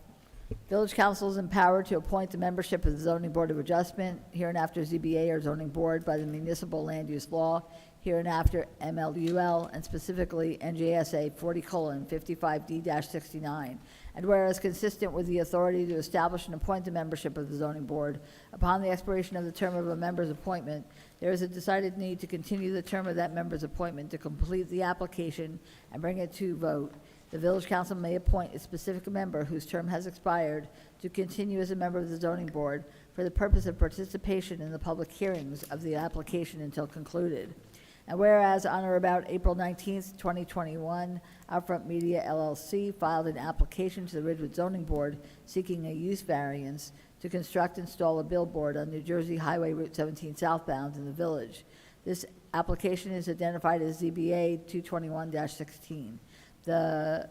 Speaker 2: Village Council is empowered to appoint the membership of the Zoning Board of Adjustment, hereinafter ZBA or Zoning Board, by the municipal land use law, hereinafter MLUL, and specifically NJSA 40:55D-69. And whereas consistent with the authority to establish and appoint the membership of the zoning board, upon the expiration of the term of a member's appointment, there is a decided need to continue the term of that member's appointment to complete the application and bring it to vote. The village council may appoint a specific member whose term has expired to continue as a member of the zoning board for the purpose of participation in the public hearings of the application until concluded. And whereas on or about April 19th, 2021, Outfront Media LLC filed an application to the Ridgewood Zoning Board seeking a use variance to construct and install a billboard on New Jersey Highway Route 17 southbound in the village. This application is identified as ZBA 221-16. The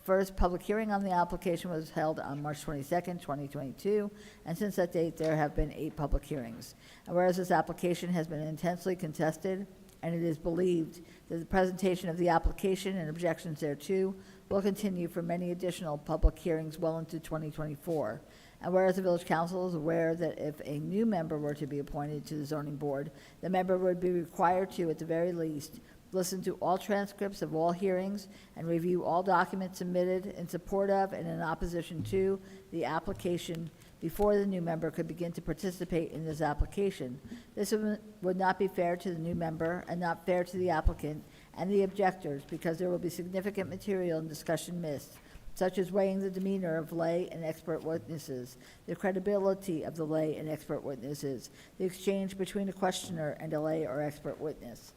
Speaker 2: first public hearing on the application was held on March 22nd, 2022, and since that date, there have been 8 public hearings. And whereas this application has been intensely contested, and it is believed that the presentation of the application and objections thereto will continue for many additional public hearings well into 2024. And whereas the village council is aware that if a new member were to be appointed to the zoning board, the member would be required to, at the very least, listen to all transcripts of all hearings and review all documents submitted in support of and in opposition to the application before the new member could begin to participate in this application. This would not be fair to the new member and not fair to the applicant and the objectors, because there will be significant material and discussion missed, such as weighing the demeanor of lay and expert witnesses, the credibility of the lay and expert witnesses, the exchange between a questioner and a lay or expert witness.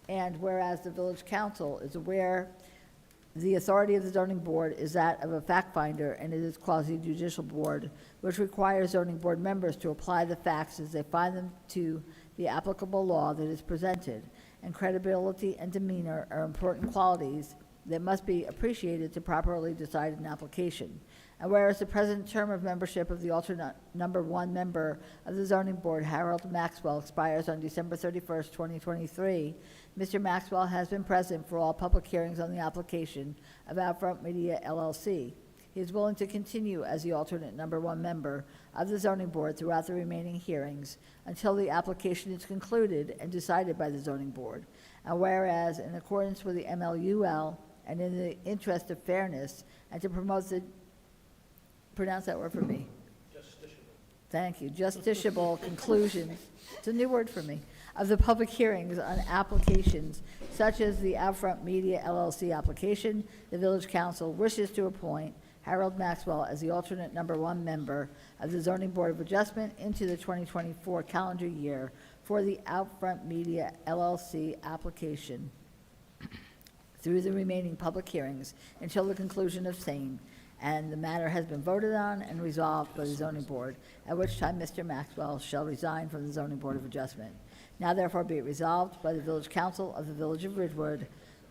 Speaker 2: And whereas the village council is aware the authority of the zoning board is that of a fact finder, and it is quasi-judicial board, which requires zoning board members to apply the facts as they find them to the applicable law that is presented. And credibility and demeanor are important qualities that must be appreciated to properly decide an application. And whereas the present term of membership of the alternate number 1 member of the zoning board, Harold Maxwell, expires on December 31st, 2023, Mr. Maxwell has been present for all public hearings on the application of Outfront Media LLC. He is willing to continue as the alternate number 1 member of the zoning board throughout the remaining hearings until the application is concluded and decided by the zoning board. And whereas, in accordance with the MLUL and in the interest of fairness and to promote the, pronounce that word for me. Thank you. Justiciable conclusions, it's a new word for me, of the public hearings on applications such as the Outfront Media LLC application, the village council wishes to appoint Harold Maxwell as the alternate number 1 member of the zoning board of adjustment into the 2024 calendar year for the Outfront Media LLC application through the remaining public hearings until the conclusion of same, and the matter has been voted on and resolved by the zoning board, at which time Mr. Maxwell shall resign from the zoning board of adjustment. Now therefore be it resolved by the village council of the village of Ridgewood,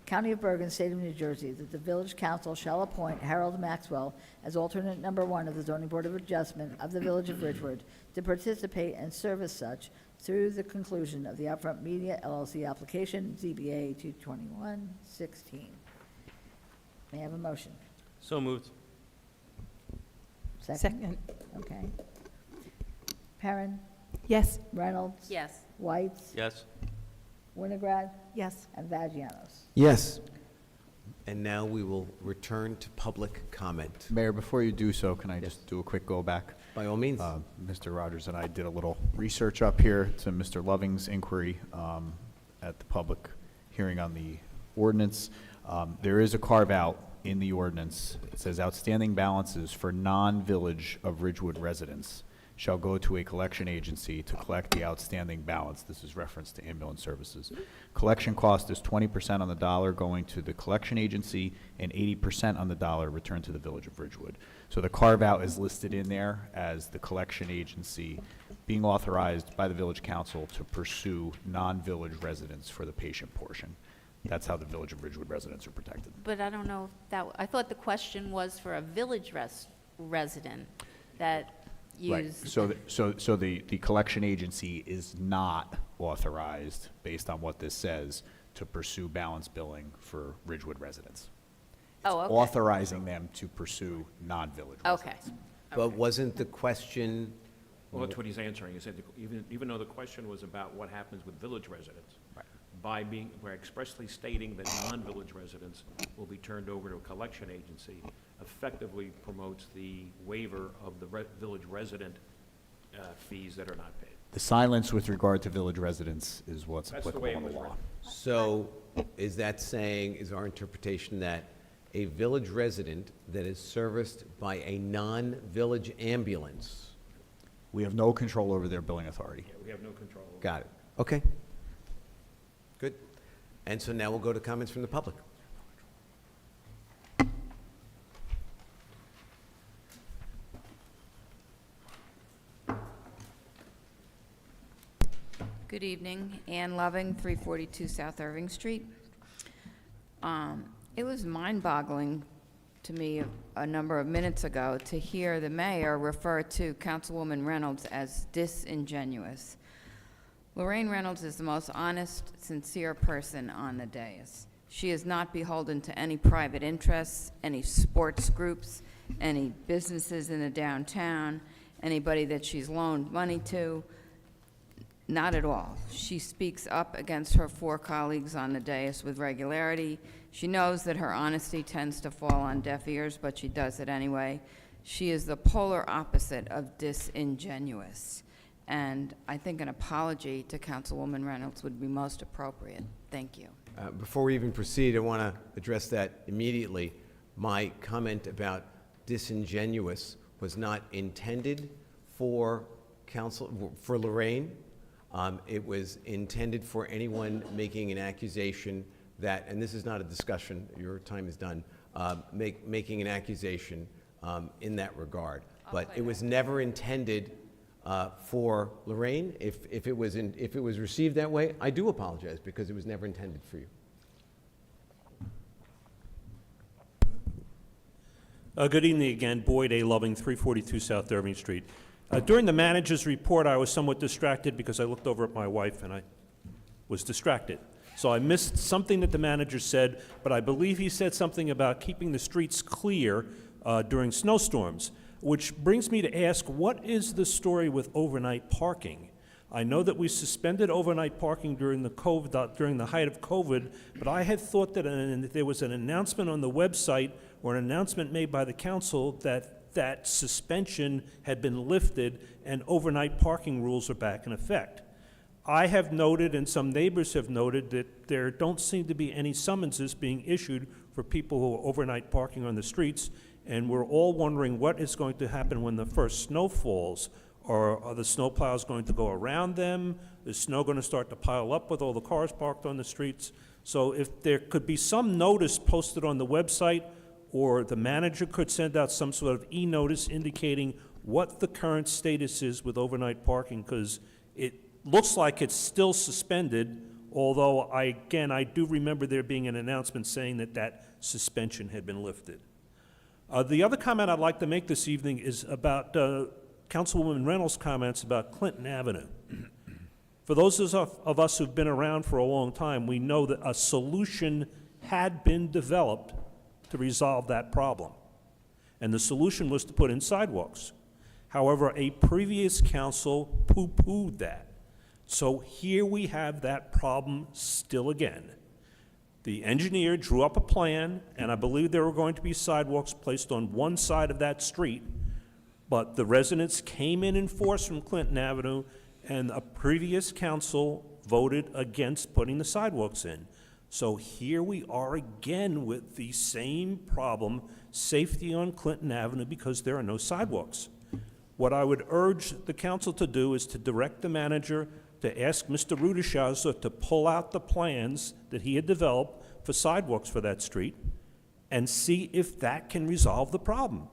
Speaker 2: County of Bergen, State of New Jersey, that the village council shall appoint Harold Maxwell as alternate number 1 of the zoning board of adjustment of the village of Ridgewood to participate and serve as such through the conclusion of the Outfront Media LLC application, ZBA 221-16. May I have a motion?
Speaker 12: So moved.
Speaker 16: Second.
Speaker 2: Okay. Perrin,
Speaker 16: Yes.
Speaker 2: Reynolds.
Speaker 3: Yes.
Speaker 2: Whites.
Speaker 12: Yes.
Speaker 2: Winograd.
Speaker 11: Yes.
Speaker 2: And Vagianos.
Speaker 1: Yes. And now we will return to public comment.
Speaker 15: Mayor, before you do so, can I just do a quick go back?
Speaker 1: By all means.
Speaker 15: Mr. Rogers and I did a little research up here to Mr. Loving's inquiry at the public hearing on the ordinance. There is a carve-out in the ordinance. It says outstanding balances for non-Village of Ridgewood residents shall go to a collection agency to collect the outstanding balance. This is reference to ambulance services. Collection cost is 20% on the dollar going to the collection agency and 80% on the dollar returned to the Village of Ridgewood. So the carve-out is listed in there as the collection agency being authorized by the Village Council to pursue non-village residents for the patient portion. That's how the Village of Ridgewood residents are protected.
Speaker 3: But I don't know if that, I thought the question was for a village resident that
Speaker 15: Right.
Speaker 3: used.
Speaker 15: So the collection agency is not authorized, based on what this says, to pursue balance billing for Ridgewood residents.
Speaker 3: Oh, okay.
Speaker 15: Authorizing them to pursue non-village
Speaker 3: Okay.
Speaker 15: residents.
Speaker 1: But wasn't the question,
Speaker 12: Well, that's what he's answering. He said, even though the question was about what happens with village residents, by expressly stating that non-village residents will be turned over to a collection agency, effectively promotes the waiver of the village resident fees that are not paid.
Speaker 15: The silence with regard to village residents is what's
Speaker 12: That's the
Speaker 15: applicable
Speaker 12: way it
Speaker 15: in the
Speaker 12: was
Speaker 15: law.
Speaker 12: written.
Speaker 1: so is that saying, is our interpretation that a village resident that is serviced by a non-village ambulance?
Speaker 15: We have no control over their billing authority.
Speaker 12: Yeah, we have no control.
Speaker 1: Got it. Okay. Good. And so now we'll go to comments from the public.
Speaker 18: Good evening. Ann Loving, 342 South Irving Street. It was mind-boggling to me a number of minutes ago to hear the mayor refer to Councilwoman Reynolds as disingenuous. Lorraine Reynolds is the most honest, sincere person on the dais. She is not beholden to any private interests, any sports groups, any businesses in the downtown, anybody that she's loaned money to. Not at all. She speaks up against her four colleagues on the dais with regularity. She knows that her honesty tends to fall on deaf ears, but she does it anyway. She is the polar opposite of disingenuous. And I think an apology to Councilwoman Reynolds would be most appropriate. Thank you.
Speaker 1: Before we even proceed, I want to address that immediately. My comment about disingenuous was not intended for Lorraine. It was intended for anyone making an accusation that, and this is not a discussion, your time is done, making an accusation in that regard. But it was never intended for Lorraine. If it was received that way, I do apologize, because it was never intended for you.
Speaker 17: Good evening again. Boyd A. Loving, 342 South Irving Street. During the manager's report, I was somewhat distracted because I looked over at my wife and I was distracted. So I missed something that the manager said, but I believe he said something about keeping the streets clear during snowstorms, which brings me to ask, what is the story with overnight parking? I know that we suspended overnight parking during the height of COVID, but I had thought that there was an announcement on the website or an announcement made by the council that suspension had been lifted and overnight parking rules are back in effect. I have noted, and some neighbors have noted, that there don't seem to be any summonses being issued for people who are overnight parking on the streets, and we're all wondering what is going to happen when the first snow falls. Are the snowplows going to go around them? Is snow going to start to pile up with all the cars parked on the streets? So if there could be some notice posted on the website, or the manager could send out some sort of e-notice indicating what the current status is with overnight parking, because it looks like it's still suspended, although I do remember there being an announcement saying that suspension had been lifted. The other comment I'd like to make this evening is about Councilwoman Reynolds' comments about Clinton Avenue. For those of us who've been around for a long time, we know that a solution had been developed to resolve that problem. And the solution was to put in sidewalks. However, a previous council poo-pooed that. So here we have that problem still again. The engineer drew up a plan, and I believe there were going to be sidewalks placed on one side of that street, but the residents came in force from Clinton Avenue, and a previous council voted against putting the sidewalks in. So here we are again with the same problem, safety on Clinton Avenue, because there are no sidewalks. What I would urge the council to do is to direct the manager to ask Mr. Rudishaza to pull out the plans that he had developed for sidewalks for that street and see if that can resolve the problem.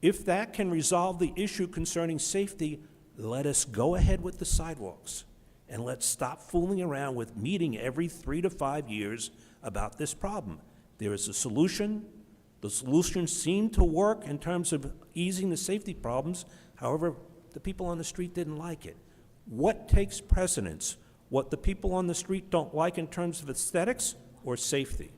Speaker 17: If that can resolve the issue concerning safety, let us go ahead with the sidewalks. And let's stop fooling around with meeting every 3 to 5 years about this problem. There is a solution. The solution seemed to work in terms of easing the safety problems. However, the people on the street didn't like it. What takes precedence? What the people on the street don't like in terms of aesthetics or safety?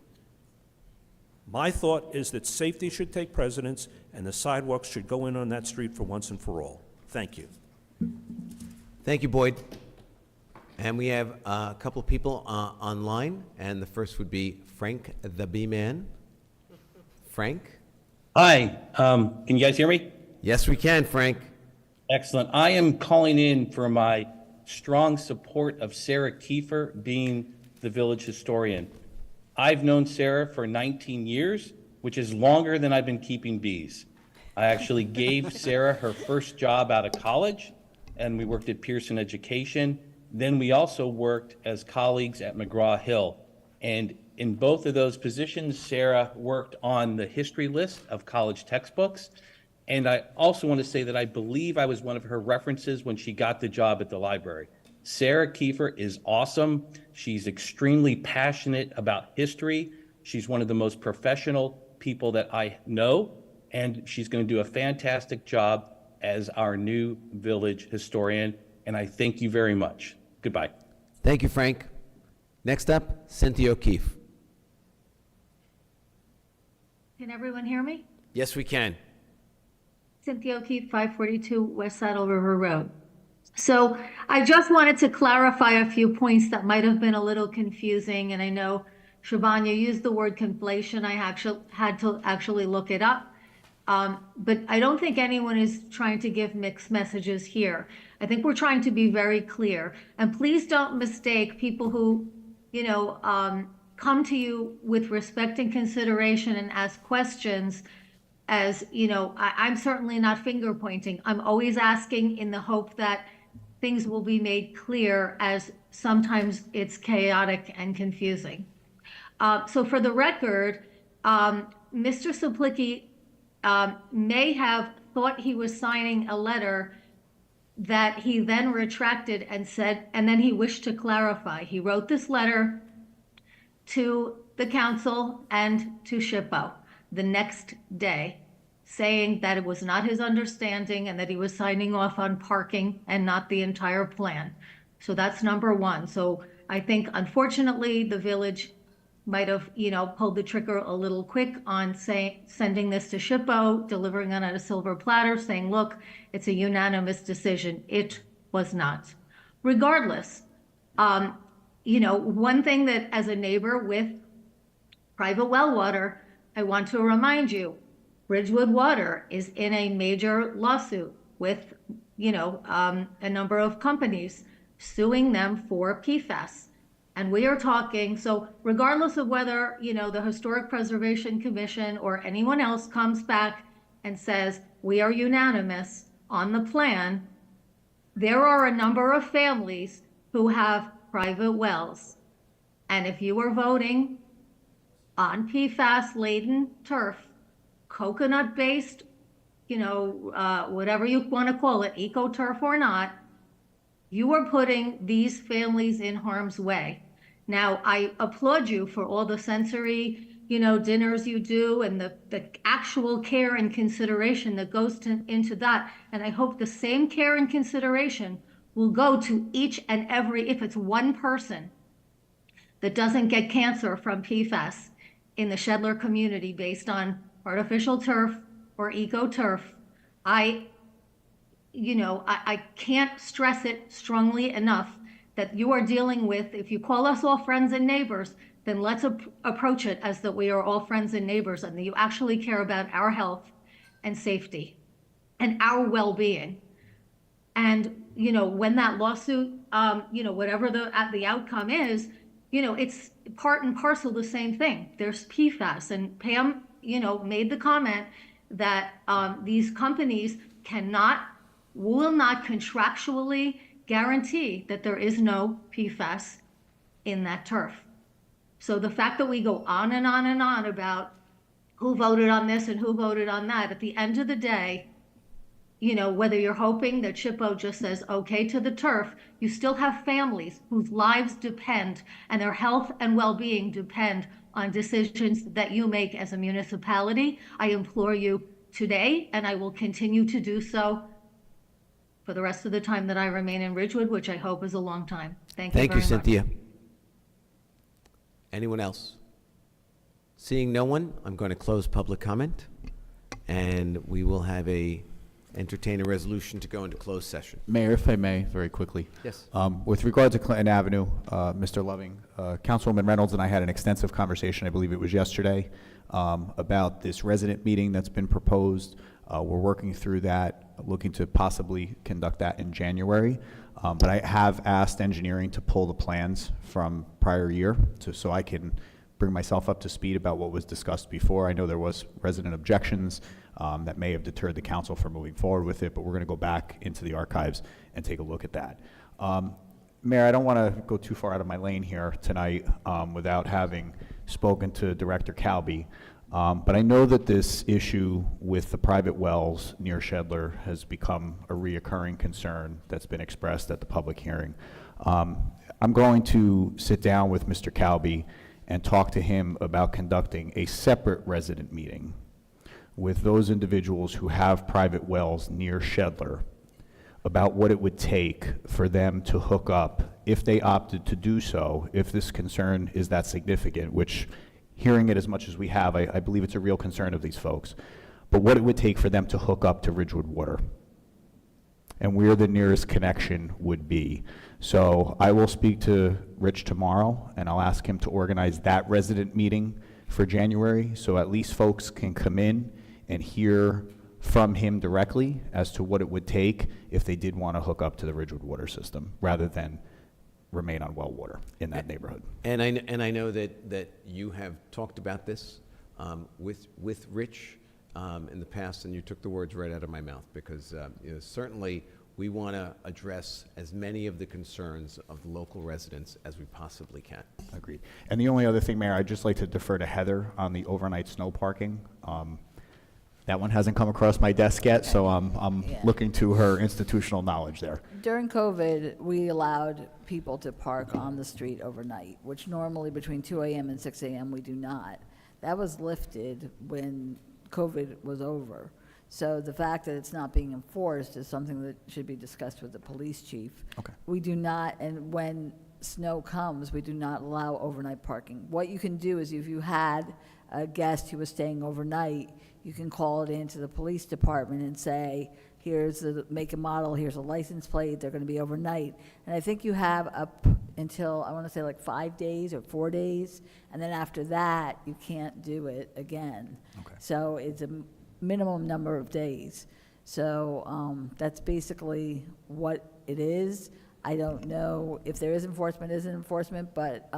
Speaker 17: My thought is that safety should take precedence and the sidewalks should go in on that street for once and for all. Thank you.
Speaker 1: Thank you, Boyd. And we have a couple of people online, and the first would be Frank the B-Man. Frank?
Speaker 19: Hi, can you guys hear me?
Speaker 1: Yes, we can, Frank.
Speaker 19: Excellent. I am calling in for my strong support of Sarah Kiefer being the village historian. I've known Sarah for 19 years, which is longer than I've been keeping bees. I actually gave Sarah her first job out of college, and we worked at Pearson Education. Then we also worked as colleagues at McGraw-Hill. And in both of those positions, Sarah worked on the history list of college textbooks. And I also want to say that I believe I was one of her references when she got the job at the library. Sarah Kiefer is awesome. She's extremely passionate about history. She's one of the most professional people that I know, and she's going to do a fantastic job as our new village historian. And I thank you very much. Goodbye.
Speaker 1: Thank you, Frank. Next up, Cynthia O'Keefe.
Speaker 13: Can everyone hear me?
Speaker 1: Yes, we can.
Speaker 13: Cynthia O'Keefe, 542 West Saddle River Road. So I just wanted to clarify a few points that might have been a little confusing, and I know Siobhan, you used the word conflation. I had to actually look it up. But I don't think anyone is trying to give mixed messages here. I think we're trying to be very clear. And please don't mistake people who, come to you with respect and consideration and ask questions as, I'm certainly not finger pointing. I'm always asking in the hope that things will be made clear, as sometimes it's chaotic and confusing. So for the record, Mr. Suplicki may have thought he was signing a letter that he then retracted and said, and then he wished to clarify. He wrote this letter to the council and to SHPO the next day, saying that it was not his understanding and that he was signing off on parking and not the entire plan. So that's number one. So I think, unfortunately, the village might have, pulled the trigger a little quick on sending this to SHPO, delivering it on a silver platter, saying, look, it's a unanimous decision. It was not. Regardless, one thing that as a neighbor with private well water, I want to remind you, Ridgewood Water is in a major lawsuit with, a number of companies suing them for PFAS. And we are talking, so regardless of whether, the Historic Preservation Commission or anyone else comes back and says, we are unanimous on the plan, there are a number of families who have private wells. And if you are voting on PFAS-laden turf, coconut-based, whatever you want to call it, eco-turf or not, you are putting these families in harm's way. Now, I applaud you for all the sensory, dinners you do and the actual care and consideration that goes into that. And I hope the same care and consideration will go to each and every, if it's one person that doesn't get cancer from PFAS in the Shedler community based on artificial turf or eco-turf. I can't stress it strongly enough that you are dealing with, if you call us all friends and neighbors, then let's approach it as that we are all friends and neighbors and that you actually care about our health and safety and our well-being. And, when that lawsuit, whatever the outcome is, it's part and parcel the same thing. There's PFAS, and Pam, made the comment that these companies cannot will not contractually guarantee that there is no PFAS in that turf. So the fact that we go on and on and on about who voted on this and who voted on that, at the end of the day, you know, whether you're hoping that SHPO just says okay to the turf, you still have families whose lives depend and their health and well-being depend on decisions that you make as a municipality. I implore you today, and I will continue to do so for the rest of the time that I remain in Ridgewood, which I hope is a long time. Thank you very
Speaker 1: Thank you,
Speaker 13: much.
Speaker 1: Cynthia. Anyone else? Seeing no one, I'm going to close public comment, and we will entertain a resolution to go into closed session.
Speaker 15: Mayor, if I may, very quickly.
Speaker 1: Yes.
Speaker 15: With regard to Clinton Avenue, Mr. Loving, Councilwoman Reynolds and I had an extensive conversation, I believe it was yesterday, about this resident meeting that's been proposed. We're working through that, looking to possibly conduct that in January. But I have asked engineering to pull the plans from prior year so I can bring myself up to speed about what was discussed before. I know there was resident objections that may have deterred the council from moving forward with it, but we're going to go back into the archives and take a look at that. Mayor, I don't want to go too far out of my lane here tonight without having spoken to Director Calby, but I know that this issue with the private wells near Shedler has become a reoccurring concern that's been expressed at the public hearing. I'm going to sit down with Mr. Calby and talk to him about conducting a separate resident meeting with those individuals who have private wells near Shedler about what it would take for them to hook up, if they opted to do so, if this concern is that significant, which, hearing it as much as we have, I believe it's a real concern of these folks, but what it would take for them to hook up to Ridgewood Water and where the nearest connection would be. So I will speak to Rich tomorrow, and I'll ask him to organize that resident meeting for January, so at least folks can come in and hear from him directly as to what it would take if they did want to hook up to the Ridgewood water system, rather than remain on well water in that neighborhood.
Speaker 1: And I know that you have talked about this with Rich in the past, and you took the words right out of my mouth, because you know, certainly we want to address as many of the concerns of the local residents as we possibly can.
Speaker 15: Agreed. And the only other thing, Mayor, I'd just like to defer to Heather on the overnight snow parking. That one hasn't come across my desk yet, so I'm looking to her institutional knowledge there.
Speaker 2: During COVID, we allowed people to park on the street overnight, which normally between 2 a.m. and 6 a.m. we do not. That was lifted when COVID was over. So the fact that it's not being enforced is something that should be discussed with the police chief.
Speaker 15: Okay.
Speaker 2: We do not, and when snow comes, we do not allow overnight parking. What you can do is if you had a guest who was staying overnight, you can call it into the police department and say, here's the make and model, here's a license plate, they're going to be overnight. And I think you have up until, I want to say like 5 days or 4 days, and then after that, you can't do it again.
Speaker 15: Okay.
Speaker 2: So it's a minimum number of days. So that's basically what it is. I don't know if there is enforcement, isn't enforcement, but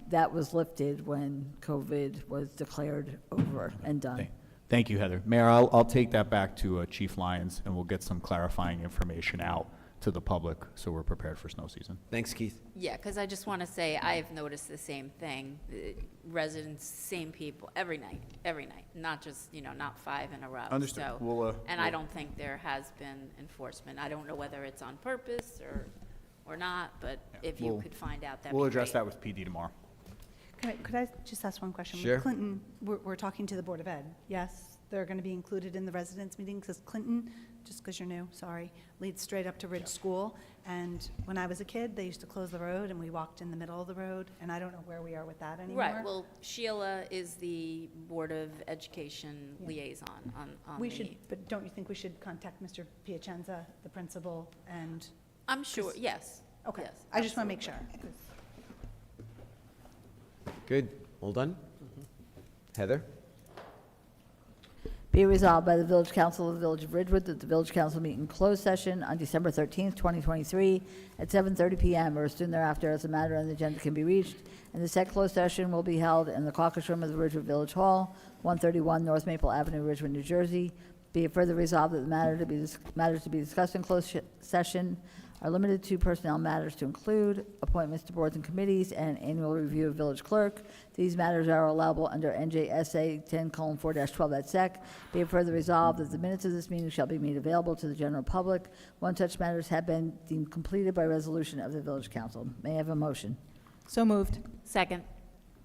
Speaker 2: that was lifted when COVID was declared over and done.
Speaker 15: Thank you, Heather. Mayor, I'll take that back to Chief Lyons, and we'll get some clarifying information out to the public so we're prepared for snow season.
Speaker 1: Thanks, Keith.
Speaker 3: Yeah, because I just want to say, I've noticed the same thing. Residents, same people, every night, not just, not 5 in a row.
Speaker 15: Understood.
Speaker 3: So, and I don't think there has been enforcement. I don't know whether it's on purpose or not, but if you could find out, that'd be great.
Speaker 15: We'll address that with PD tomorrow.
Speaker 11: Could I just ask one question?
Speaker 1: Sure.
Speaker 11: With Clinton, we're talking to the Board of Ed. Yes, they're going to be included in the residents' meeting, because Clinton, just because you're new, sorry, leads straight up to Ridge School. And when I was a kid, they used to close the road, and we walked in the middle of the road, and I don't know where we are with that anymore.
Speaker 3: Right, well, Sheila is the Board of Education liaison on
Speaker 11: We
Speaker 3: the-
Speaker 11: should, but don't you think we should contact Mr. Piacenza, the principal, and?
Speaker 3: I'm sure, yes.
Speaker 11: Okay,
Speaker 3: yes,
Speaker 11: I just want to make sure.
Speaker 1: Good. All done? Heather?
Speaker 2: Be it resolved by the Village Council of the Village of Ridgewood that the Village Council meet in closed session on December 13th, 2023, at 7:30 p.m. or as soon thereafter as a matter on the agenda can be reached. And the said closed session will be held in the caucus room of the Ridgewood Village Hall, 131 North Maple Avenue, Ridgewood, New Jersey. Be it further resolved that the matters to be discussed in closed session are limited to personnel matters to include appointments to boards and committees and annual review of village clerk. These matters are allowable under NJSA 10:4-12 Be it further resolved that the minutes of this meeting shall be made available to the general public when such matters have been deemed completed by resolution of the village council. May I have a motion?
Speaker 16: So moved.
Speaker 3: Second.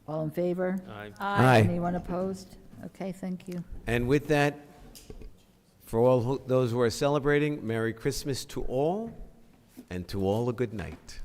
Speaker 2: All in favor?
Speaker 4: Aye.
Speaker 1: Aye.
Speaker 2: Anyone opposed? Okay, thank you.
Speaker 1: And with that, for all those who are celebrating, Merry Christmas to all, and to all a good night.